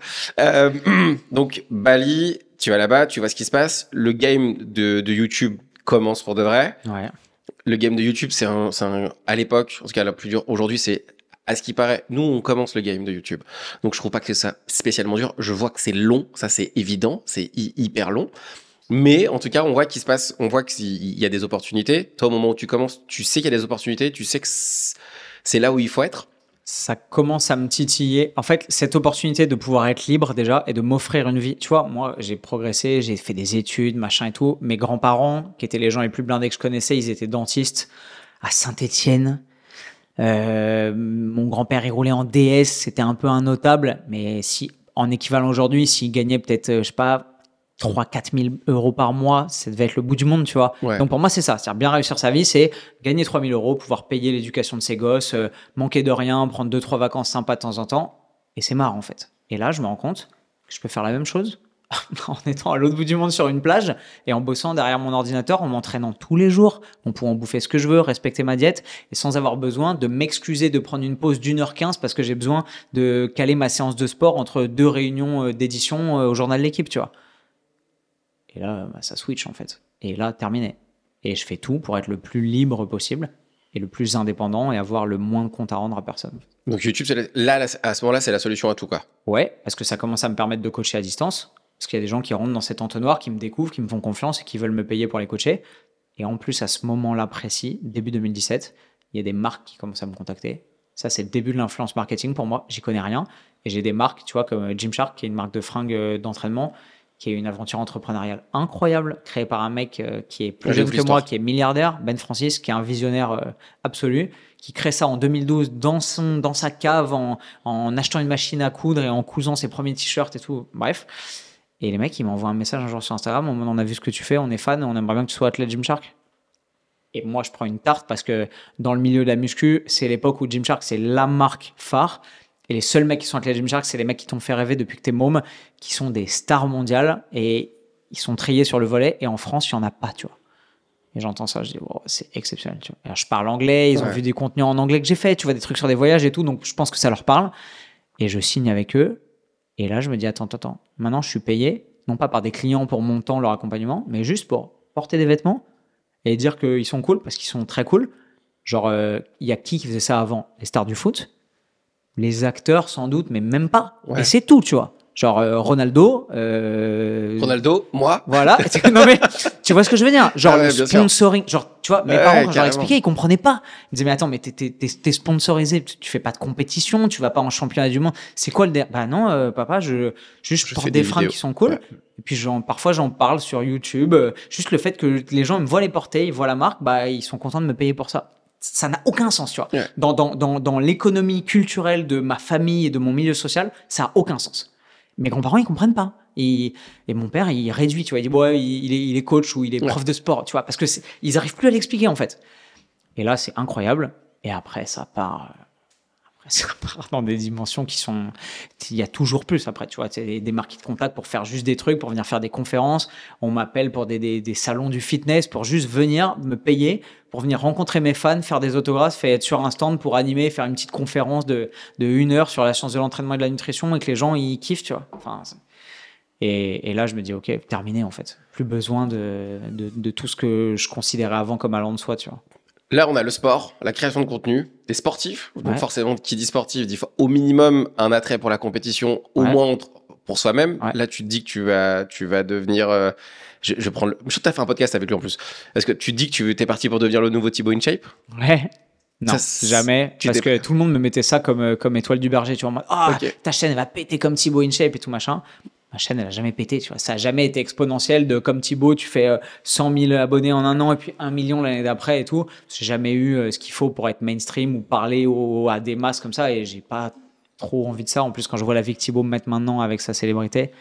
Donc, Bali, tu vas là-bas, tu vois ce qui se passe. Le game de YouTube commence pour de vrai. Ouais. Le game de YouTube, c'est à l'époque, en tout cas, la plus dure. Aujourd'hui, c'est. À ce qui paraît, nous, on commence le game de YouTube. Donc, je trouve pas que c'est ça spécialement dur. Je vois que c'est long. Ça, c'est évident. C'est hyper long. Mais en tout cas, on voit qu'il se passe, on voit qu'il y a des opportunités. Toi, au moment où tu commences, tu sais qu'il y a des opportunités. Tu sais que c'est là où il faut être. Ça commence à me titiller. En fait, cette opportunité de pouvoir être libre déjà et de m'offrir une vie. Tu vois, moi, j'ai progressé, j'ai fait des études, machin et tout. Mes grands-parents, qui étaient les gens les plus blindés que je connaissais, ils étaient dentistes à Saint-Étienne. Mon grand-père, il roulait en DS, c'était un peu un notable, mais si, en équivalent aujourd'hui, s'il gagnait peut-être, je sais pas, 3-4 000 euros par mois, ça devait être le bout du monde, tu vois. Ouais. Donc pour moi, c'est ça. C'est-à-dire bien réussir sa vie, c'est gagner 3 000 euros, pouvoir payer l'éducation de ses gosses, manquer de rien, prendre 2-3 vacances sympas de temps en temps. Et c'est marrant, en fait. Et là, je me rends compte que je peux faire la même chose en étant à l'autre bout du monde sur une plage et en bossant derrière mon ordinateur, en m'entraînant tous les jours, en pouvant bouffer ce que je veux, respecter ma diète et sans avoir besoin de m'excuser de prendre une pause d'1h15 parce que j'ai besoin de caler ma séance de sport entre 2 réunions d'édition au journal de l'équipe, tu vois. Et là, ça switch en fait. Et là, terminé. Et je fais tout pour être le plus libre possible et le plus indépendant et avoir le moins de compte à rendre à personne. Donc YouTube, là, à ce moment-là, c'est la solution à tout, quoi. Ouais, parce que ça commence à me permettre de coacher à distance. Parce qu'il y a des gens qui rentrent dans cet entonnoir, qui me découvrent, qui me font confiance et qui veulent me payer pour les coacher. Et en plus, à ce moment-là précis, début 2017, il y a des marques qui commencent à me contacter. Ça, c'est le début de l'influence marketing pour moi. J'y connais rien. Et j'ai des marques, tu vois, comme Gymshark, qui est une marque de fringues d'entraînement, qui est une aventure entrepreneuriale incroyable, créée par un mec qui est plus jeune que moi, qui est milliardaire, Ben Francis, qui est un visionnaire absolu, qui crée ça en 2012 dans sa cave en achetant une machine à coudre et en cousant ses premiers t-shirts et tout. Bref. Et les mecs, ils m'envoient un message un jour sur Instagram, on a vu ce que tu fais, on est fan, on aimerait bien que tu sois athlète Gymshark. Et moi, je prends une tarte parce que dans le milieu de la muscu, c'est l'époque où Gymshark, c'est la marque phare. Et les seuls mecs qui sont athlètes Gymshark, c'est les mecs qui t'ont fait rêver depuis que t'es môme, qui sont des stars mondiales et ils sont triés sur le volet. Et en France, il n'y en a pas, tu vois. Et j'entends ça, je dis, wow, c'est exceptionnel. Tu vois. Alors, je parle anglais, ils ont vu des contenus en anglais que j'ai fait, tu vois, des trucs sur des voyages et tout, donc je pense que ça leur parle. Et je signe avec eux. Et là, je me dis, attends. Maintenant, je suis payé, non pas par des clients pour mon temps, leur accompagnement, mais juste pour porter des vêtements et dire qu'ils sont cool, parce qu'ils sont très cool. Genre, il y a qui faisait ça avant? Les stars du foot, les acteurs sans doute, mais même pas. Ouais. Et c'est tout, tu vois. Genre Ronaldo. Ronaldo, moi. Voilà. Non mais tu vois ce que je veux dire. Genre le sponsoring. Genre tu vois, mes parents quand je leur expliquais, ils comprenaient pas. Ils disaient mais attends, mais t'es sponsorisé, tu fais pas de compétition, tu vas pas en championnat du monde. C'est quoi le Bah non, papa, je porte des fringues qui sont cool. Ouais. Et puis parfois j'en parle sur YouTube. Juste le fait que les gens me voient les porter, ils voient la marque, bah ils sont contents de me payer pour ça. Ça n'a aucun sens, tu vois. Ouais. Dans l'économie culturelle de ma famille et de mon milieu social, ça a aucun sens. Mes grands-parents, ils comprennent pas. Et mon père, il réduit, tu vois. Il dit, ouais, il est coach ou il est prof de sport, tu vois, parce que ils arrivent plus à l'expliquer, en fait. Et là, c'est incroyable. Et après, ça part dans des dimensions qui sont. Il y a toujours plus après, tu vois. C'est des marquis de contact pour faire juste des trucs, pour venir faire des conférences. On m'appelle pour des salons du fitness, pour juste venir me payer, pour venir rencontrer mes fans, faire des autographes, être sur un stand pour animer, faire une petite conférence de 1 heure sur la science de l'entraînement et de la nutrition et que les gens, ils kiffent, tu vois. Enfin, et là, je me dis, OK, terminé, en fait. Plus besoin de tout ce que je considérais avant comme allant de soi, tu vois. Là, on a le sport, la création de contenu, des sportifs. Donc Ouais. forcément, qui dit sportif, dit au minimum un attrait pour la compétition, au Ouais. moins pour soi-même. Ouais. Là, tu te dis que tu vas devenir... je prends je t'ai fait un podcast avec lui en plus. Est-ce que tu te dis que tu es parti pour devenir le nouveau Thibaut InShape? Ouais. Non, Ça, jamais. Parce que tout le monde me mettait ça comme étoile du berger. Tu vois, en mode, Ok. ta chaîne, elle va péter comme Thibaut InShape et tout machin. Ma chaîne, elle a jamais pété. Tu vois, ça a jamais été exponentiel de comme Thibaut, tu fais 100 000 abonnés en un an et puis 1 million l'année d'après et tout. J'ai jamais eu ce qu'il faut pour être mainstream ou parler à des masses comme ça et j'ai pas trop envie de ça. En plus, quand je vois la vie que Thibaut me met maintenant avec sa célébrité,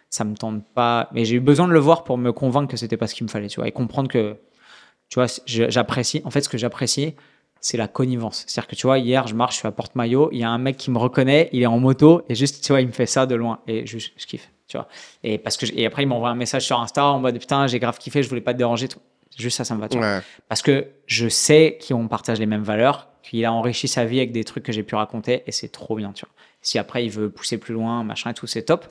ça me tente pas. Mais j'ai eu besoin de le voir pour me convaincre que c'était pas ce qu'il me fallait, tu vois, et comprendre que, tu vois, j'apprécie. En fait, ce que j'apprécie, c'est la connivence. C'est-à-dire que, tu vois, hier, je marche, je suis à Porte-Maillot, il y a un mec qui me reconnaît, il est en moto, et juste, tu vois, il me fait ça de loin. Et je kiffe, tu vois. Et après, il m'envoie un message sur Insta en mode, putain, j'ai grave kiffé, je voulais pas te déranger. Juste ça, ça me va, tu vois. Ouais. Parce que je sais qu'on partage les mêmes valeurs, qu'il a enrichi sa vie avec des trucs que j'ai pu raconter, et c'est trop bien, tu vois. Si après, il veut pousser plus loin, machin et tout, c'est top.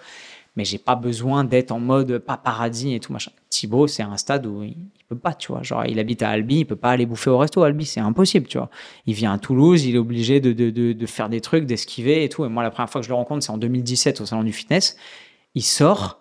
Mais j'ai pas besoin d'être en mode paparazzi et tout machin. Thibaut, c'est un stade où il peut pas, tu vois. Genre, il habite à Albi, il peut pas aller bouffer au resto à Albi, c'est impossible, tu vois. Il vient à Toulouse, il est obligé de faire des trucs, d'esquiver et tout. Et moi, la première fois que je le rencontre, c'est en 2017 au salon du fitness. Il sort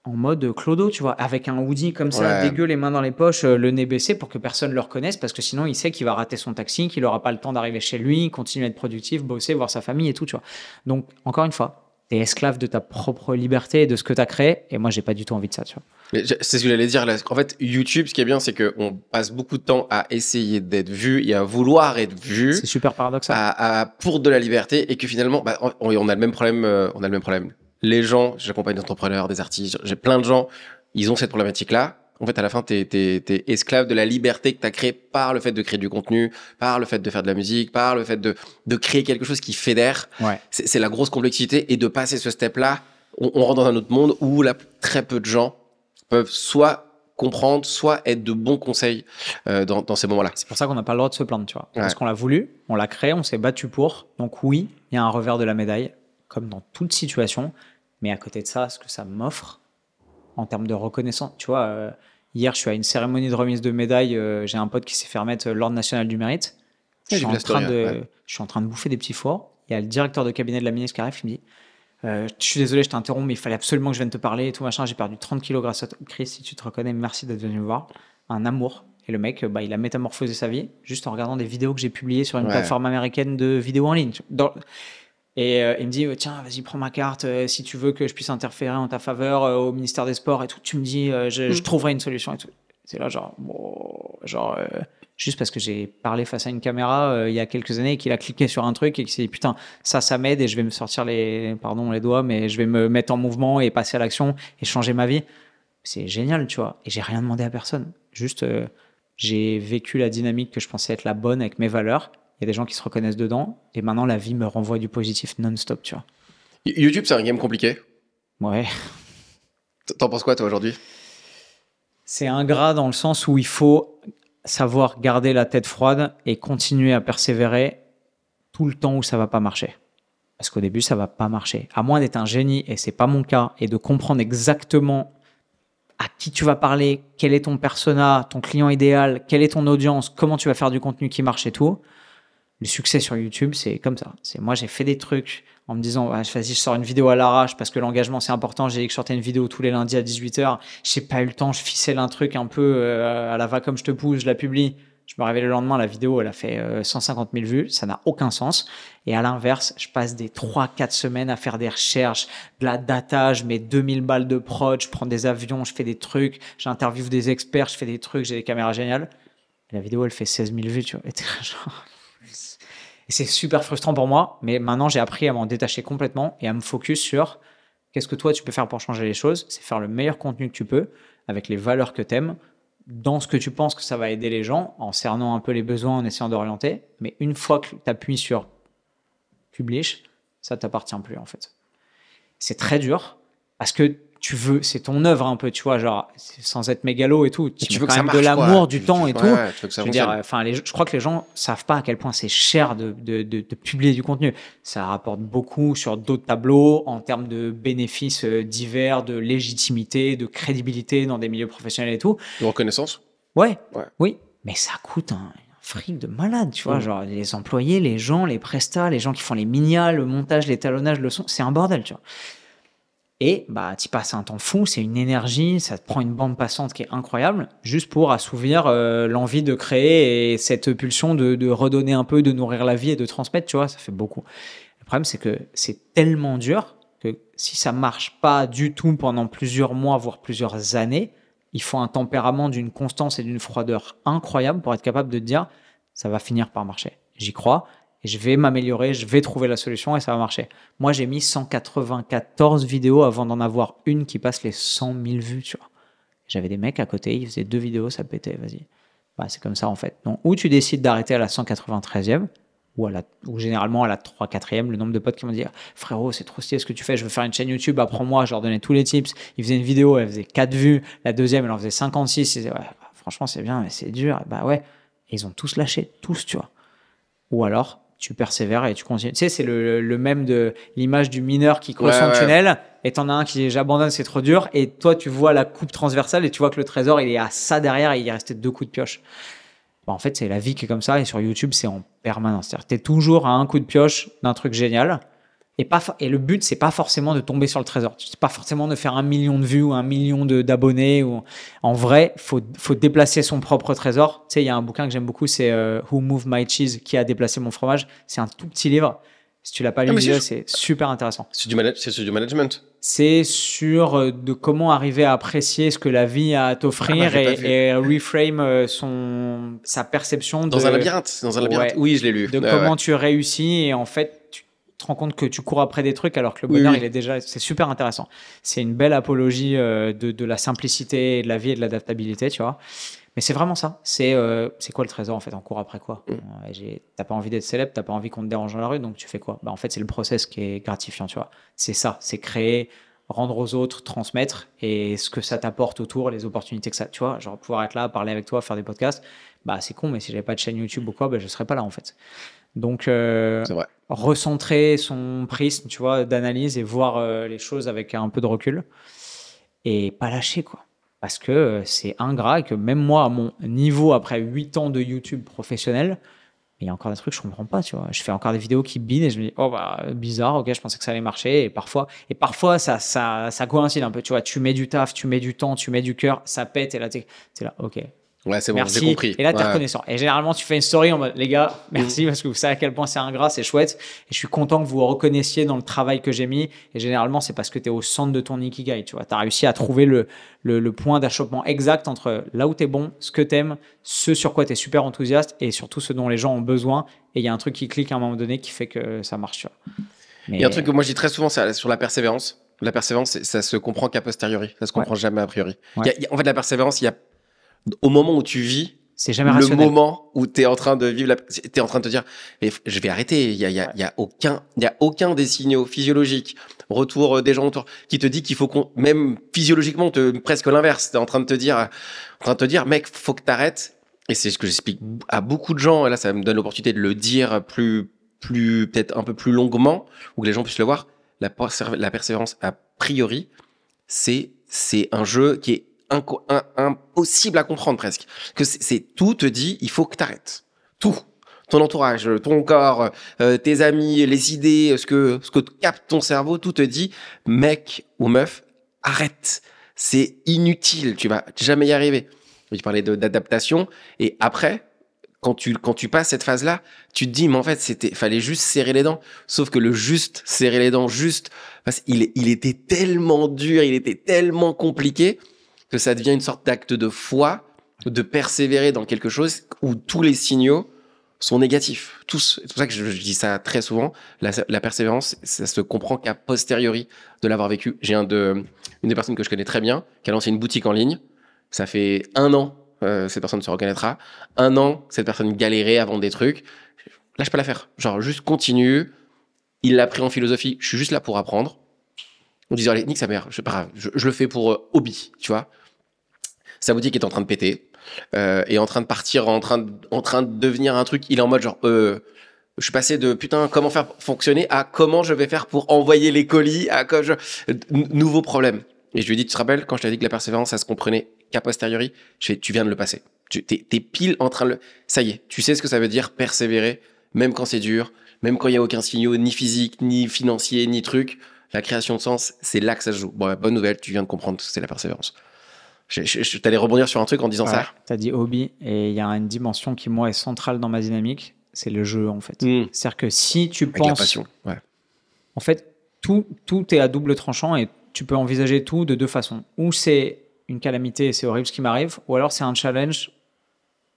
en mode clodo, tu vois, avec un hoodie comme ça, Ouais. dégueu, les mains dans les poches, le nez baissé pour que personne le reconnaisse, parce que sinon, il sait qu'il va rater son taxi, qu'il aura pas le temps d'arriver chez lui, continuer à être productif, bosser, voir sa famille et tout, tu vois. Donc, encore une fois, t'es esclave de ta propre liberté et de ce que t'as créé. Et moi, j'ai pas du tout envie de ça, tu vois. C'est ce que j'allais dire là. En fait, YouTube, ce qui est bien, c'est qu'on passe beaucoup de temps à essayer d'être vu et à vouloir être vu. C'est super paradoxal. Pour de la liberté et que finalement, on a le même problème. On a le même problème. Les gens, j'accompagne des entrepreneurs, des artistes, j'ai plein de gens, ils ont cette problématique-là. En fait, à la fin, t'es esclave de la liberté que t'as créée par le fait de créer du contenu, par le fait de faire de la musique, par le fait de créer quelque chose qui fédère. Ouais. C'est la grosse complexité et de passer ce step-là, on rentre dans un autre monde où là, très peu de gens peuvent soit comprendre, soit être de bons conseils dans ces moments-là. C'est pour ça qu'on n'a pas le droit de se plaindre, tu vois. Ouais. Parce qu'on l'a voulu, on l'a créé, on s'est battu pour. Donc oui, il y a un revers de la médaille, comme dans toute situation. Mais à côté de ça, ce que ça m'offre en termes de reconnaissance, tu vois, hier, je suis à une cérémonie de remise de médaille. J'ai un pote qui s'est fait remettre l'Ordre national du mérite. Je suis en train de bouffer des petits fours. Il y a le directeur de cabinet de la ministre qui arrive, il me dit je suis désolé, je t'interromps, mais il fallait absolument que je vienne te parler et tout machin. J'ai perdu 30 kilos grâce à toi. Chris, si tu te reconnais, merci d'être venu me voir. Un amour. Et le mec, il a métamorphosé sa vie juste en regardant des vidéos que j'ai publiées sur une plateforme américaine de vidéos en ligne. Et il me dit tiens, vas-y, prends ma carte. Si tu veux que je puisse interférer en ta faveur au ministère des Sports et tout, tu me dis, je trouverai une solution et tout. C'est là, juste parce que j'ai parlé face à une caméra il y a quelques années et qu'il a cliqué sur un truc et qu'il s'est dit putain, ça m'aide et je vais me sortir les doigts, mais je vais me mettre en mouvement et passer à l'action et changer ma vie. C'est génial, tu vois. Et j'ai rien demandé à personne. Juste, j'ai vécu la dynamique que je pensais être la bonne avec mes valeurs. Il y a des gens qui se reconnaissent dedans et maintenant la vie me renvoie du positif non-stop, tu vois. YouTube, c'est un game compliqué. Ouais. T'en penses quoi, toi, aujourd'hui? C'est ingrat dans le sens où il faut savoir garder la tête froide et continuer à persévérer tout le temps où ça va pas marcher. Parce qu'au début, ça va pas marcher. À moins d'être un génie, et c'est pas mon cas, et de comprendre exactement à qui tu vas parler, quel est ton persona, ton client idéal, quelle est ton audience, comment tu vas faire du contenu qui marche et tout. Le succès sur YouTube, c'est comme ça. Moi, j'ai fait des trucs en me disant, vas-y, je sors une vidéo à l'arrache parce que l'engagement, c'est important. J'ai dit que je sortais une vidéo tous les lundis à 18h. J'ai pas eu le temps, je ficelle un truc un peu à la va comme je te pousse, je la publie. Je me réveille le lendemain, la vidéo, elle a fait 150 000 vues. Ça n'a aucun sens. Et à l'inverse, je passe des 3-4 semaines à faire des recherches, de la data, je mets 2000 balles de prod, je prends des avions, je fais des trucs, j'interviewe des experts, je fais des trucs, j'ai des caméras géniales. Et la vidéo, elle fait 16 000 vues, tu vois. Et c'est super frustrant pour moi, mais maintenant j'ai appris à m'en détacher complètement et à me focus sur Qu'est-ce que toi, tu peux faire pour changer les choses? C'est faire le meilleur contenu que tu peux, avec les valeurs que tu aimes, dans ce que tu penses que ça va aider les gens, en cernant un peu les besoins, en essayant d'orienter. Mais une fois que tu appuies sur Publish, ça ne t'appartient plus, en fait. C'est très dur, parce que c'est ton œuvre un peu, tu vois, genre, sans être mégalo et tout. Tu veux quand même de l'amour, du temps et tout. Tu veux que ça je veux dire, je crois que les gens savent pas à quel point c'est cher de publier du contenu. Ça rapporte beaucoup sur d'autres tableaux en termes de bénéfices divers, de légitimité, de crédibilité dans des milieux professionnels et tout. De reconnaissance. Ouais. Oui, mais ça coûte un fric de malade, tu vois, genre les employés, les gens, les prestats, les gens qui font les minia, le montage, l'étalonnage, le son, c'est un bordel, tu vois. Et bah, tu passes un temps fou, c'est une énergie, ça te prend une bande passante qui est incroyable, juste pour assouvir l'envie de créer et cette pulsion de redonner un peu, de nourrir la vie et de transmettre, tu vois, ça fait beaucoup. Le problème, c'est que c'est tellement dur que si ça marche pas du tout pendant plusieurs mois, voire plusieurs années, il faut un tempérament d'une constance et d'une froideur incroyable pour être capable de te dire, ça va finir par marcher. J'y crois. Et je vais m'améliorer, je vais trouver la solution et ça va marcher. Moi, j'ai mis 194 vidéos avant d'en avoir une qui passe les 100 000 vues, tu vois. J'avais des mecs à côté, ils faisaient 2 vidéos, ça pétait, vas-y. Bah, c'est comme ça, en fait. Donc, ou tu décides d'arrêter à la 193e, ou généralement à la 3-4e, le nombre de potes qui m'ont dit « Frérot, c'est trop stylé ce que tu fais, je veux faire une chaîne YouTube, apprends-moi. » Je leur donnais tous les tips. Ils faisaient une vidéo, elle faisait 4 vues. La deuxième, elle en faisait 56. Ils disaient « Ouais, bah, franchement, c'est bien, mais c'est dur. » Bah ouais. Et ils ont tous lâché, tous, tu vois. Ou alors, tu persévères et tu continues. Tu sais, c'est le même de l'image du mineur qui creuse son tunnel et t'en as un qui dit j'abandonne, c'est trop dur. Et toi, tu vois la coupe transversale et tu vois que le trésor, il est à ça derrière et il est resté 2 coups de pioche. Bah, en fait, c'est la vie qui est comme ça et sur YouTube, c'est en permanence. C'est-à-dire, t'es toujours à un coup de pioche d'un truc génial. Et le but, c'est pas forcément de tomber sur le trésor. C'est pas forcément de faire 1 million de vues ou 1 million d'abonnés. En vrai, faut déplacer son propre trésor. Tu sais, il y a un bouquin que j'aime beaucoup, c'est Who Moved My Cheese, qui a déplacé mon fromage. C'est un tout petit livre. Si tu l'as pas lu, c'est super intéressant. C'est sur du management. C'est sur de comment arriver à apprécier ce que la vie a à t'offrir et reframe sa perception. Dans un labyrinthe. Ouais, oui, je l'ai lu. De comment tu réussis et en fait, tu te rends compte que tu cours après des trucs alors que le bonheur, il est déjà... C'est super intéressant. C'est une belle apologie de la simplicité, de la vie et de l'adaptabilité, tu vois. Mais c'est vraiment ça. C'est quoi le trésor, en fait? On court après quoi? T'as pas envie d'être célèbre, t'as pas envie qu'on te dérange dans la rue, donc tu fais quoi? Bah, en fait, c'est le process qui est gratifiant, tu vois. C'est ça, c'est créer, rendre aux autres, transmettre, et ce que ça t'apporte autour, les opportunités que ça... Tu vois, genre pouvoir être là, parler avec toi, faire des podcasts, bah c'est con, mais si j'avais pas de chaîne YouTube ou quoi, bah, je serais pas là, en fait. Donc, recentrer son prisme, tu vois, d'analyse et voir les choses avec un peu de recul et pas lâcher, quoi. Parce que c'est ingrat et que même moi, à mon niveau, après 8 ans de YouTube professionnel, il y a encore des trucs que je comprends pas, tu vois. Je fais encore des vidéos qui bident et je me dis, oh bah, bizarre, ok, je pensais que ça allait marcher. Et parfois ça coïncide un peu, tu vois. Tu mets du taf, tu mets du temps, tu mets du cœur, ça pète et là, t'es là, ok. Ouais, c'est bon, merci. J'ai compris. Et là, t'es reconnaissant. Et généralement, tu fais une story en mode, les gars, merci parce que vous savez à quel point c'est ingrat, c'est chouette. Et je suis content que vous vous reconnaissiez dans le travail que j'ai mis. Et généralement, c'est parce que t'es au centre de ton ikigai, tu vois. T'as réussi à trouver le point d'achoppement exact entre là où t'es bon, ce que t'aimes, ce sur quoi t'es super enthousiaste et surtout ce dont les gens ont besoin. Et il y a un truc qui clique à un moment donné qui fait que ça marche, tu vois. Il y a un truc que moi je dis très souvent, c'est sur la persévérance. La persévérance, ça se comprend qu'à posteriori. Ça se comprend jamais a priori. Ouais. En fait, la persévérance, au moment où tu vis, c'est jamais rationnel. Le moment où tu es en train de vivre, tu es en train de te dire, mais je vais arrêter. Il y a aucun des signaux physiologiques, retour des gens autour, qui te dit qu'il faut même physiologiquement, presque l'inverse. Tu es en train de te dire, mec, faut que tu arrêtes. Et c'est ce que j'explique à beaucoup de gens. Et là, ça me donne l'opportunité de le dire plus peut-être un peu plus longuement, ou que les gens puissent le voir. La persévérance, a priori, c'est un jeu qui est impossible à comprendre presque. Que c'est tout te dit, il faut que t'arrêtes. Tout. Ton entourage, ton corps, tes amis, les idées, ce que capte ton cerveau, tout te dit, mec ou meuf, arrête. C'est inutile, tu vas jamais y arriver. Je parlais d'adaptation. Et après, quand tu passes cette phase-là, tu te dis, mais en fait, fallait juste serrer les dents. Sauf que le juste serrer les dents, il était tellement dur, il était tellement compliqué que ça devient une sorte d'acte de foi, de persévérer dans quelque chose où tous les signaux sont négatifs. Tous. C'est pour ça que je dis ça très souvent. La persévérance, ça se comprend qu'à posteriori de l'avoir vécu. J'ai une des personnes que je connais très bien qui a lancé une boutique en ligne. Ça fait 1 an, cette personne se reconnaîtra. 1 an, cette personne galérait à vendre des trucs. Lâche pas l'affaire. Genre, juste continue. Il l'a pris en philosophie. Je suis juste là pour apprendre. On disait, allez, nique sa mère. C'est pas grave. Je le fais pour hobby, tu vois. Sa boutique est en train de péter. Et en train de partir, en train de devenir un truc. Il est en mode genre, je suis passé de putain, comment faire fonctionner à comment je vais faire pour envoyer les colis à nouveau problème. Et je lui ai dit, tu te rappelles, quand je t'ai dit que la persévérance, ça se comprenait qu'à posteriori, tu viens de le passer. T'es pile en train de le. Ça y est, tu sais ce que ça veut dire persévérer, même quand c'est dur, même quand il n'y a aucun signal, ni physique, ni financier, ni truc. La création de sens, c'est là que ça se joue. Bon, bonne nouvelle, tu viens de comprendre ce que c'est la persévérance. Je t'allais rebondir sur un truc en disant ça. Tu as dit hobby, et il y a une dimension qui, moi, est centrale dans ma dynamique, c'est le jeu, en fait. C'est-à-dire que si tu Avec penses... la passion, ouais. En fait, tout est à double tranchant, et tu peux envisager tout de deux façons. Ou c'est une calamité et c'est horrible ce qui m'arrive, ou alors c'est un challenge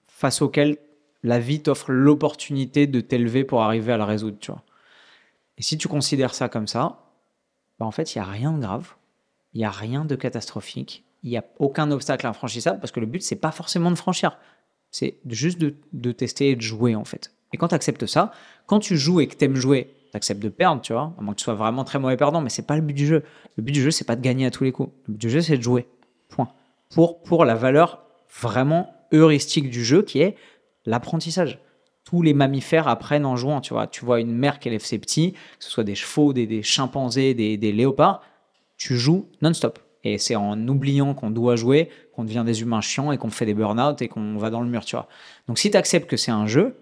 face auquel la vie t'offre l'opportunité de t'élever pour arriver à le résoudre, tu vois. Et si tu considères ça comme ça, bah en fait, il n'y a rien de grave, il n'y a rien de catastrophique, il n'y a aucun obstacle infranchissable, parce que le but, c'est pas forcément de franchir, c'est juste de tester et de jouer, en fait. Et quand tu acceptes ça, quand tu joues et que tu aimes jouer, tu acceptes de perdre, tu vois, à moins que tu sois vraiment très mauvais perdant, mais c'est pas le but du jeu. Le but du jeu, c'est pas de gagner à tous les coups. Le but du jeu, c'est de jouer. Point. Pour la valeur vraiment heuristique du jeu, qui est l'apprentissage. Tous les mammifères apprennent en jouant, tu vois. Tu vois une mère qui élève ses petits, que ce soit des chevaux, des chimpanzés, des léopards, tu joues non-stop. Et c'est en oubliant qu'on doit jouer, qu'on devient des humains chiants et qu'on fait des burn-out et qu'on va dans le mur, tu vois. Donc si tu acceptes que c'est un jeu,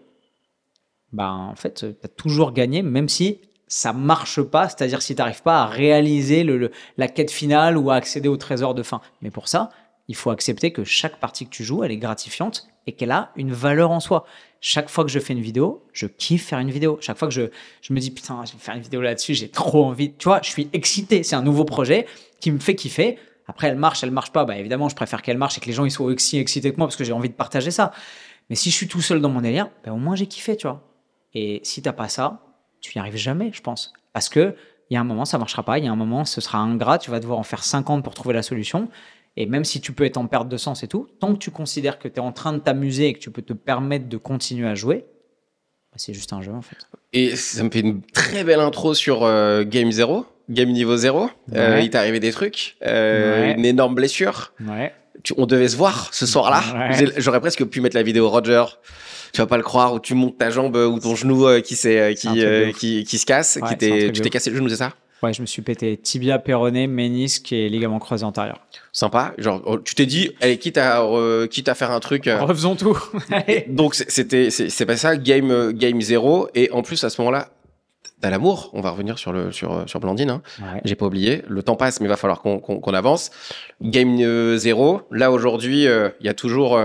bah, en fait, tu as toujours gagné, même si ça marche pas, c'est-à-dire si tu n'arrives pas à réaliser la quête finale ou à accéder au trésor de fin. Mais pour ça, il faut accepter que chaque partie que tu joues, elle est gratifiante et qu'elle a une valeur en soi. Chaque fois que je fais une vidéo, je kiffe faire une vidéo. Chaque fois que je me dis, putain, je vais faire une vidéo là-dessus, j'ai trop envie. Tu vois, je suis excité. C'est un nouveau projet qui me fait kiffer. Après, elle marche pas. Bah, évidemment, je préfère qu'elle marche et que les gens ils soient aussi excités que moi parce que j'ai envie de partager ça. Mais si je suis tout seul dans mon délire, bah, au moins j'ai kiffé, tu vois. Et si tu n'as pas ça, tu n'y arrives jamais, je pense. Parce qu'il y a un moment, ça ne marchera pas. Il y a un moment, ce sera ingrat. Tu vas devoir en faire 50 pour trouver la solution. Et même si tu peux être en perte de sens et tout, tant que tu considères que tu es en train de t'amuser et que tu peux te permettre de continuer à jouer, bah c'est juste un jeu, en fait. Et ça me fait une très belle intro sur Game 0, Game niveau 0. Ouais. Il t'est arrivé des trucs, Ouais. une énorme blessure. Ouais. On devait se voir ce soir-là. Ouais. J'aurais presque pu mettre la vidéo Roger. Tu vas pas le croire, où tu montes ta jambe ou ton genou qui se casse. Ouais, Tu t'es cassé le genou, c'est ça? Ouais, je me suis pété tibia, péroné, ménisque et ligament croisé antérieur. Sympa. Genre, tu t'es dit, allez, quitte à faire un truc. Refaisons tout. Donc, c'est pas ça, Game 0. Et en plus, à ce moment-là, t'as l'amour. On va revenir sur Blandine. Hein. Ouais. J'ai pas oublié. Le temps passe, mais il va falloir qu'on avance. Game 0. Là, aujourd'hui, il y a toujours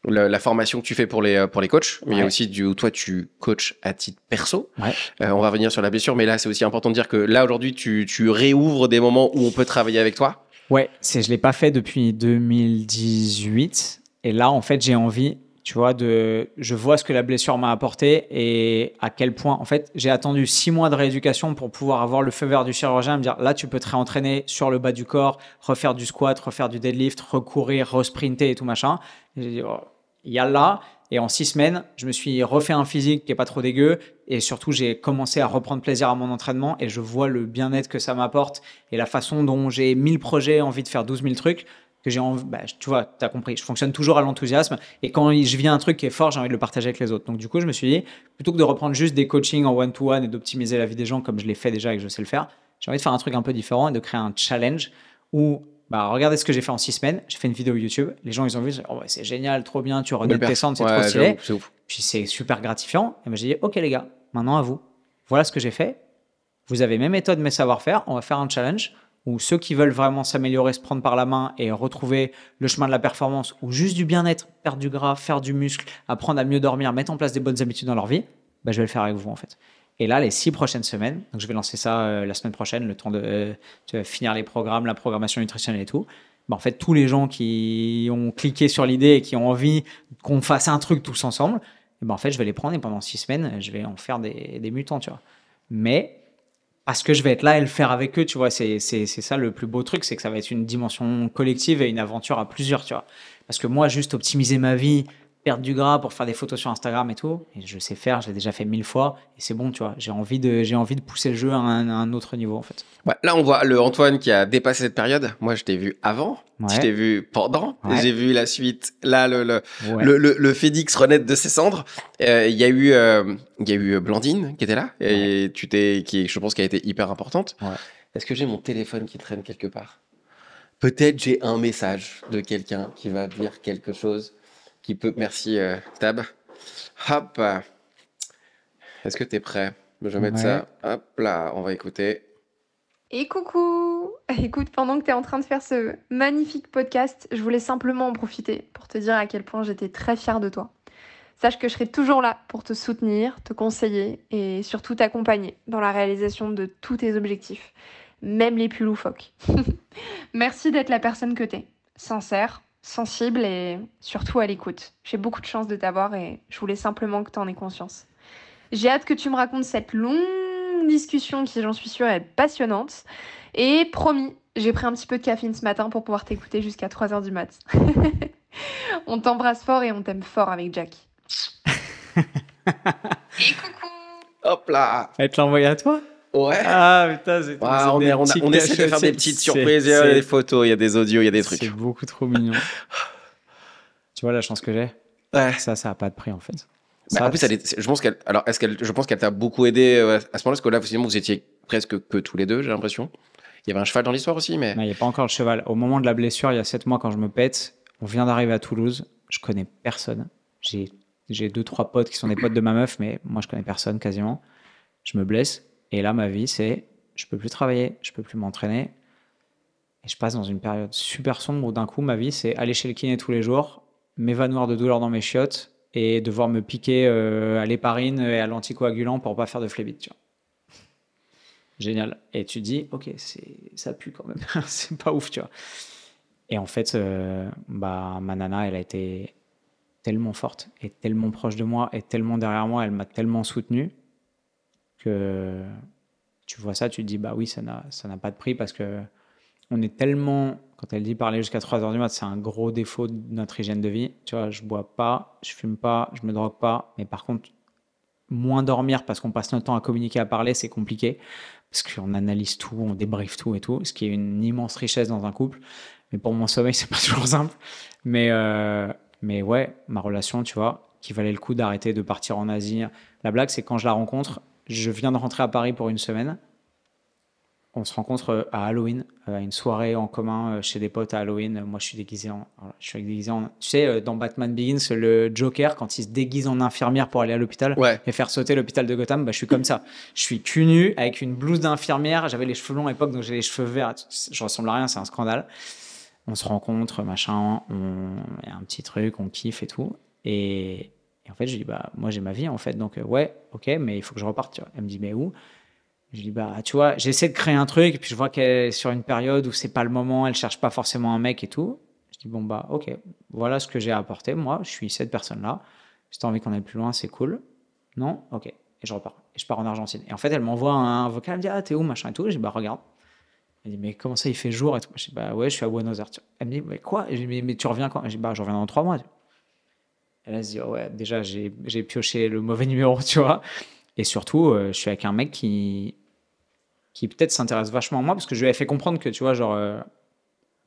la formation que tu fais pour les coachs, mais il y a aussi toi, tu coaches à titre perso. Ouais. On va revenir sur la blessure, mais là, c'est aussi important de dire que là, aujourd'hui, tu réouvres des moments où on peut travailler avec toi. Ouais, je l'ai pas fait depuis 2018. Et là, en fait, j'ai envie, tu vois, je vois ce que la blessure m'a apporté et à quel point, en fait, j'ai attendu 6 mois de rééducation pour pouvoir avoir le feu vert du chirurgien et me dire, là, tu peux te réentraîner sur le bas du corps, refaire du squat, refaire du deadlift, recourir, resprinter et tout machin. Et j'ai dit, oh, il y a là. Et en 6 semaines, je me suis refait un physique qui est pas trop dégueu. Et surtout, j'ai commencé à reprendre plaisir à mon entraînement et je vois le bien-être que ça m'apporte et la façon dont j'ai 1000 projets, envie de faire 12 000 trucs que j'ai envie, tu vois, t'as compris. Je fonctionne toujours à l'enthousiasme et quand je vis un truc qui est fort, j'ai envie de le partager avec les autres. Donc, du coup, je me suis dit, plutôt que de reprendre juste des coachings en one-to-one et d'optimiser la vie des gens comme je l'ai fait déjà et que je sais le faire, j'ai envie de faire un truc un peu différent et de créer un challenge où regardez ce que j'ai fait en 6 semaines. J'ai fait une vidéo YouTube. Les gens, ils ont vu, oh ouais, c'est génial, trop bien, tu redonnes tes centres, c'est trop stylé. C'est ouf. Puis c'est super gratifiant. Et moi, j'ai dit, OK, les gars, maintenant à vous. Voilà ce que j'ai fait. Vous avez mes méthodes, mes savoir-faire. On va faire un challenge où ceux qui veulent vraiment s'améliorer, se prendre par la main et retrouver le chemin de la performance ou juste du bien-être, perdre du gras, faire du muscle, apprendre à mieux dormir, mettre en place des bonnes habitudes dans leur vie, je vais le faire avec vous, en fait. Et là, les 6 prochaines semaines, donc je vais lancer ça la semaine prochaine, le temps de finir les programmes, la programmation nutritionnelle et tout. En fait, tous les gens qui ont cliqué sur l'idée et qui ont envie qu'on fasse un truc tous ensemble, et ben en fait, je vais les prendre et pendant 6 semaines, je vais en faire des mutants, tu vois. Mais parce que je vais être là et le faire avec eux, tu vois. C'est ça le plus beau truc, c'est que ça va être une dimension collective et une aventure à plusieurs, tu vois. Parce que moi, juste optimiser ma vie, perdre du gras pour faire des photos sur Instagram et tout, et je sais faire, j'ai déjà fait 1000 fois, et c'est bon, tu vois. J'ai envie de pousser le jeu à un autre niveau, en fait. Ouais, là, on voit le Antoine qui a dépassé cette période. Moi, je t'ai vu avant, je t'ai Ouais, vu pendant, ouais, j'ai vu la suite. Là, ouais, le Phénix renaître de ses cendres. Il y a eu Blandine qui était là, ouais, et qui, je pense, qui a été hyper importante. ouais. Est-ce que j'ai mon téléphone qui traîne quelque part? Peut-être j'ai un message de quelqu'un qui va dire quelque chose qui peut. Merci, Tab. Hop. Est-ce que t'es prêt? Je vais mettre Ouais. ça. Hop là, on va écouter. Et coucou! Écoute, pendant que tu es en train de faire ce magnifique podcast, je voulais simplement en profiter pour te dire à quel point j'étais très fière de toi. Sache que je serai toujours là pour te soutenir, te conseiller et surtout t'accompagner dans la réalisation de tous tes objectifs, même les plus loufoques. Merci d'être la personne que t'es, sincère, sensible et surtout à l'écoute. J'ai beaucoup de chance de t'avoir et je voulais simplement que tu en aies conscience. J'ai hâte que tu me racontes cette longue discussion qui, j'en suis sûre, est passionnante. Et promis, j'ai pris un petit peu de caféine ce matin pour pouvoir t'écouter jusqu'à 3h du mat. On t'embrasse fort et on t'aime fort avec Jack. Et coucou! Hop là. Elle te l'a envoyé à toi? Ouais. Ah putain, c'est Ouais, on essaie de faire des petites surprises. Il y a des photos, il y a des audios, il y a des trucs. C'est beaucoup trop mignon. Tu vois la chance que j'ai? Ouais. Ça a pas de prix en fait. Mais en plus, je pense qu'elle t'a beaucoup aidé à ce moment-là, parce que là, finalement, vous étiez presque que tous les deux, j'ai l'impression. Il y avait un cheval dans l'histoire aussi, mais. Non, il n'y a pas encore le cheval. Au moment de la blessure, il y a 7 mois, quand je me pète, on vient d'arriver à Toulouse. Je connais personne. J'ai 2-3 potes qui sont des potes de ma meuf, mais moi, je connais personne quasiment. Je me blesse. Et là, ma vie, c'est je peux plus travailler, je peux plus m'entraîner. Et je passe dans une période super sombre où d'un coup, ma vie, c'est aller chez le kiné tous les jours, m'évanouir de douleur dans mes chiottes et devoir me piquer à l'héparine et à l'anticoagulant pour pas faire de phlébite, tu vois. Génial. Et tu te dis, ok, ça pue quand même. C'est pas ouf, tu vois. Et en fait, ma nana, elle a été tellement forte et tellement proche de moi et tellement derrière moi, elle m'a tellement soutenu que tu vois ça, tu te dis, bah oui, ça n'a pas de prix parce que on est tellement, quand elle dit parler jusqu'à 3h du mat, c'est un gros défaut de notre hygiène de vie. Tu vois, je bois pas, je fume pas, je me drogue pas. Mais par contre, moins dormir parce qu'on passe notre temps à communiquer, à parler, c'est compliqué. Parce qu'on analyse tout, on débriefe tout et tout, ce qui est une immense richesse dans un couple. Mais pour mon sommeil, c'est pas toujours simple. Mais ouais, ma relation, tu vois, qui valait le coup d'arrêter de partir en Asie. La blague, c'est quand je la rencontre, je viens de rentrer à Paris pour une semaine. On se rencontre à Halloween, à une soirée en commun chez des potes à Halloween. Moi, je suis déguisé en. Tu sais, dans Batman Begins, le Joker, quand il se déguise en infirmière pour aller à l'hôpital Ouais. et faire sauter l'hôpital de Gotham, bah, je suis comme ça. Je suis cul nu avec une blouse d'infirmière. J'avais les cheveux longs à l'époque, donc j'ai les cheveux verts. Je ressemble à rien, c'est un scandale. On se rencontre, machin, il y a un petit truc, on kiffe et tout. Et en fait, je lui dis, bah, moi, j'ai ma vie, en fait. Donc, ouais, ok, mais il faut que je reparte. Tu vois. Elle me dit, mais où? Je dis, bah, tu vois, j'essaie de créer un truc, et puis je vois qu'elle est sur une période où c'est pas le moment, elle cherche pas forcément un mec et tout. Je dis, bon, bah, ok, voilà ce que j'ai à apporter. Moi, je suis cette personne-là. Si t'as envie qu'on aille plus loin, c'est cool. Non? Ok. Et je repars. Et je pars en Argentine. Et en fait, elle m'envoie un vocal, elle me dit, ah, t'es où, machin et tout. Je dis, bah, regarde. Elle dit, mais comment ça, il fait jour et tout. Je dis, bah, ouais, je suis à Buenos Aires. Elle me dit, mais quoi? Je dis, mais tu reviens quand? Je dis, bah, je reviens dans 3 mois. Et là, elle se dit, oh, ouais, déjà, j'ai pioché le mauvais numéro, tu vois. Et surtout, je suis avec un mec qui peut-être s'intéresse vachement à moi parce que je lui avais fait comprendre que, tu vois, genre,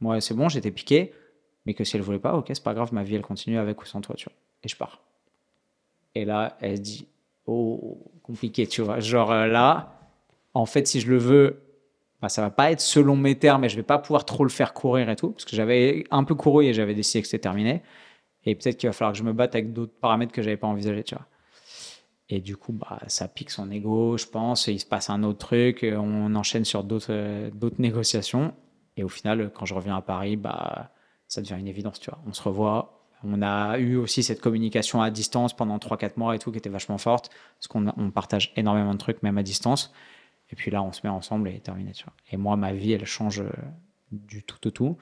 moi, c'est bon, j'étais piqué, mais que si elle voulait pas, ok, c'est pas grave, ma vie, elle continue avec ou sans toi, tu vois. Et je pars. Et là, elle se dit, oh, compliqué, tu vois. Genre, là, en fait, si je le veux, bah, ça va pas être selon mes termes et je vais pas pouvoir trop le faire courir et tout, parce que j'avais un peu couru et j'avais décidé que c'était terminé. Et peut-être qu'il va falloir que je me batte avec d'autres paramètres que j'avais pas envisagés, tu vois. Et du coup, bah, ça pique son ego, je pense. Il se passe un autre truc, on enchaîne sur d'autres négociations. Et au final, quand je reviens à Paris, bah, ça devient une évidence, tu vois. On se revoit. On a eu aussi cette communication à distance pendant 3-4 mois et tout, qui était vachement forte, parce qu'on partage énormément de trucs, même à distance. Et puis là, on se met ensemble et terminé, tu vois. Et moi, ma vie, elle change du tout au tout,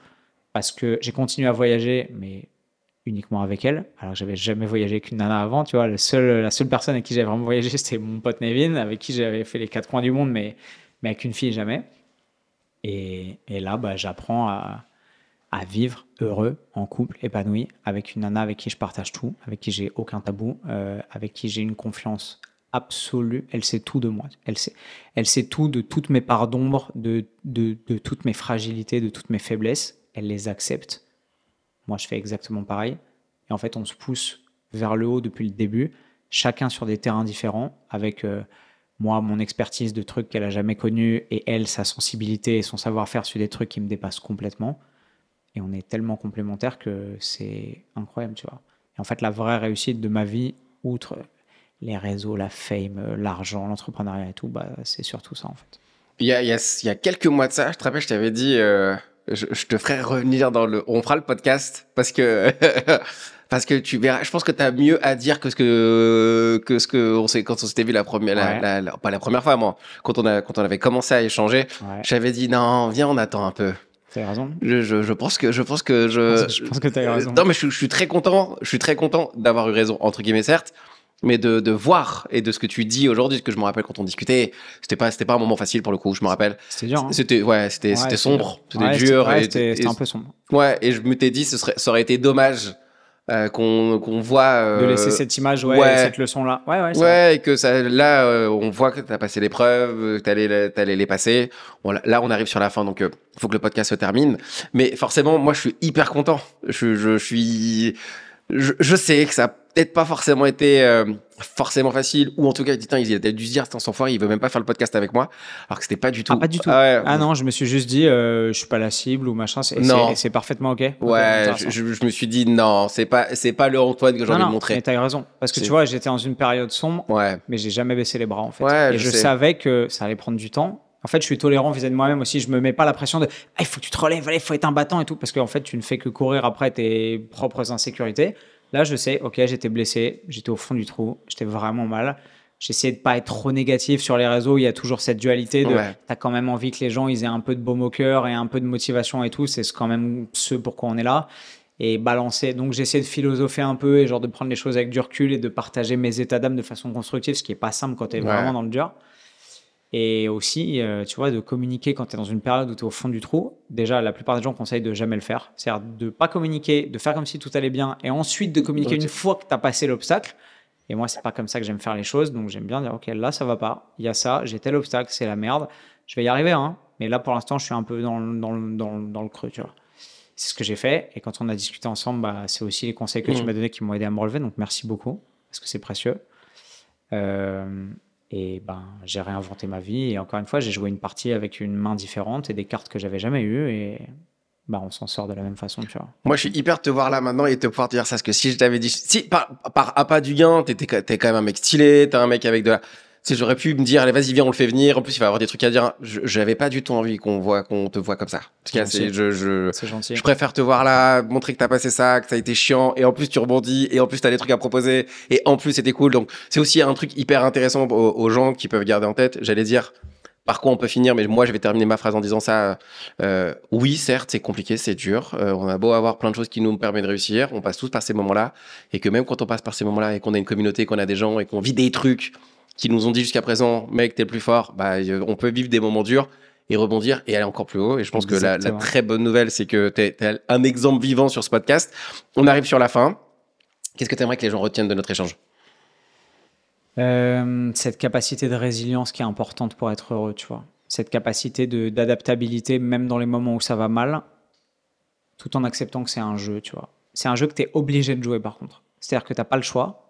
parce que j'ai continué à voyager, mais uniquement avec elle, alors que j'avais jamais voyagé avec une nana avant, tu vois. La seule personne avec qui j'avais vraiment voyagé, c'était mon pote Nevin, avec qui j'avais fait les 4 coins du monde, mais avec une fille, jamais. Et là, bah, j'apprends à vivre heureux, en couple, épanoui, avec une nana avec qui je partage tout, avec qui j'ai aucun tabou, avec qui j'ai une confiance absolue. Elle sait tout de moi. Elle sait tout de toutes mes parts d'ombre, de toutes mes fragilités, de toutes mes faiblesses. Elle les accepte. Moi, je fais exactement pareil. Et en fait, on se pousse vers le haut depuis le début, chacun sur des terrains différents, avec moi, mon expertise de trucs qu'elle a jamais connus, et elle, sa sensibilité et son savoir-faire sur des trucs qui me dépassent complètement. Et on est tellement complémentaires que c'est incroyable, tu vois. Et en fait, la vraie réussite de ma vie, outre les réseaux, la fame, l'argent, l'entrepreneuriat et tout, bah, c'est surtout ça, en fait. Il y a quelques mois de ça, je te rappelle, je t'avais dit, je te ferai revenir on fera le podcast parce que parce que tu verras. Je pense que tu as mieux à dire que ce que on sait quand on s'était vu la première, pas la première fois, moi, quand on avait commencé à échanger. Ouais. J'avais dit non, viens, on attend un peu. T'as raison. Je pense que je pense que t'as eu raison. Non, mais je suis très content. Je suis très content d'avoir eu raison, entre guillemets, certes. Mais de voir et de ce que tu dis aujourd'hui, ce que je me rappelle quand on discutait, c'était pas un moment facile pour le coup, je me rappelle. C'était dur. Hein. C'était sombre, c'était dur. C'était un peu sombre. Ouais, et je m'étais dit, ça aurait été dommage qu'on voit. De laisser cette image, cette leçon-là. Ouais, et que ça, là, on voit que t'as passé l'épreuve, que t'allais les passer. Bon, là, on arrive sur la fin, donc faut que le podcast se termine. Mais forcément, moi, je suis hyper content. Je sais que ça a peut-être pas forcément été forcément facile, ou en tout cas, il a peut-être dû se dire, c'est un sans foire, il veut même pas faire le podcast avec moi, alors que c'était pas du tout. Ah, pas du tout. Non, je me suis juste dit, je suis pas la cible ou machin, c'est parfaitement ok. Ouais, je me suis dit, non, c'est pas le Antoine que j'ai envie de montrer. Mais t'as eu raison, parce que tu vois, j'étais dans une période sombre, mais j'ai jamais baissé les bras en fait. Ouais, et je savais que ça allait prendre du temps. En fait, je suis tolérant vis-à-vis de moi-même aussi. Je me mets pas la pression de il faut que tu te relèves, il faut être un battant et tout, parce qu'en fait, tu ne fais que courir après tes propres insécurités. Là, je sais, ok, j'étais blessé, j'étais au fond du trou, j'étais vraiment mal. J'essayais de pas être trop négatif sur les réseaux. Il y a toujours cette dualité de t'as quand même envie que les gens ils aient un peu de baume au cœur et un peu de motivation et tout. C'est quand même ce pourquoi on est là. Et balancer. Donc, j'essaie de philosopher un peu et genre de prendre les choses avec du recul et de partager mes états d'âme de façon constructive, ce qui est pas simple quand tu es vraiment dans le dur. Et aussi, tu vois, de communiquer quand tu es dans une période où tu es au fond du trou. Déjà, la plupart des gens conseillent de jamais le faire. C'est-à-dire de ne pas communiquer, de faire comme si tout allait bien et ensuite de communiquer une fois que tu as passé l'obstacle. Et moi, c'est pas comme ça que j'aime faire les choses. Donc, j'aime bien dire, OK, là, ça va pas. Il y a ça, j'ai tel obstacle, c'est la merde. Je vais y arriver, hein. Mais là, pour l'instant, je suis un peu dans le creux, tu vois. C'est ce que j'ai fait. Et quand on a discuté ensemble, bah, c'est aussi les conseils que tu m'as donnés qui m'ont aidé à me relever. Donc, merci beaucoup parce que c'est précieux. Et ben, j'ai réinventé ma vie. Et encore une fois, j'ai joué une partie avec une main différente et des cartes que j'avais jamais eues. Et ben, on s'en sort de la même façon, tu vois. Moi, je suis hyper de te voir là maintenant et de te pouvoir te dire ça. Parce que si je t'avais dit, si par appât du gain, t'es quand même un mec stylé, t'es un mec avec de la. Tu sais, j'aurais pu me dire, allez, vas-y, viens, on le fait venir. En plus, il va avoir des trucs à dire. J'avais pas du tout envie qu'on te voit comme ça. En tout cas, c'est gentil. Je préfère te voir là, montrer que t'as passé ça, que ça a été chiant. Et en plus, tu rebondis. Et en plus, t'as des trucs à proposer. Et en plus, c'était cool. Donc, c'est aussi un truc hyper intéressant aux gens qui peuvent garder en tête. J'allais dire, par quoi on peut finir, mais moi, je vais terminer ma phrase en disant ça. Oui, certes, c'est compliqué, c'est dur. On a beau avoir plein de choses qui nous permettent de réussir. On passe tous par ces moments-là. Et que même quand on passe par ces moments-là et qu'on a une communauté, qu'on a des gens et qu'on vit des trucs qui nous ont dit jusqu'à présent, mec, t'es le plus fort, bah, on peut vivre des moments durs et rebondir et aller encore plus haut. Et je pense que la très bonne nouvelle, c'est que t'es un exemple vivant sur ce podcast. On arrive sur la fin. Qu'est-ce que t'aimerais que les gens retiennent de notre échange ? Cette capacité de résilience qui est importante pour être heureux, tu vois. Cette capacité d'adaptabilité, même dans les moments où ça va mal, tout en acceptant que c'est un jeu, tu vois. C'est un jeu que t'es obligé de jouer, par contre. C'est-à-dire que t'as pas le choix.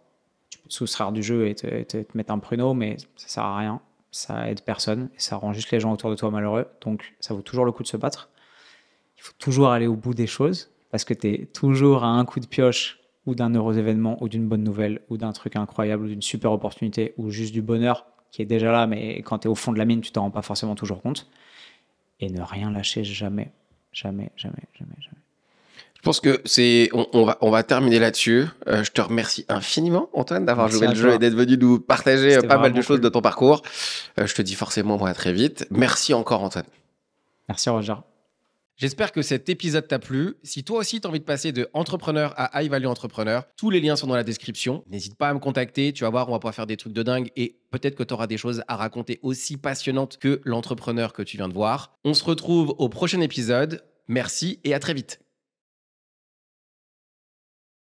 Tu peux te soustraire du jeu et te mettre un pruneau, mais ça sert à rien. Ça aide personne et ça rend juste les gens autour de toi malheureux. Donc, ça vaut toujours le coup de se battre. Il faut toujours aller au bout des choses parce que tu es toujours à un coup de pioche ou d'un heureux événement ou d'une bonne nouvelle ou d'un truc incroyable ou d'une super opportunité ou juste du bonheur qui est déjà là, mais quand tu es au fond de la mine, tu t'en rends pas forcément toujours compte. Et ne rien lâcher jamais. Jamais, jamais, jamais, jamais. Je pense que on va terminer là-dessus. Je te remercie infiniment, Antoine, d'avoir joué le jeu et d'être venu nous partager pas mal de choses de ton parcours. Je te dis forcément à très vite. Merci encore, Antoine. Merci, Roger. J'espère que cet épisode t'a plu. Si toi aussi tu as envie de passer de entrepreneur à high value entrepreneur, tous les liens sont dans la description. N'hésite pas à me contacter, tu vas voir, on va pouvoir faire des trucs de dingue et peut-être que tu auras des choses à raconter aussi passionnantes que l'entrepreneur que tu viens de voir. On se retrouve au prochain épisode. Merci et à très vite.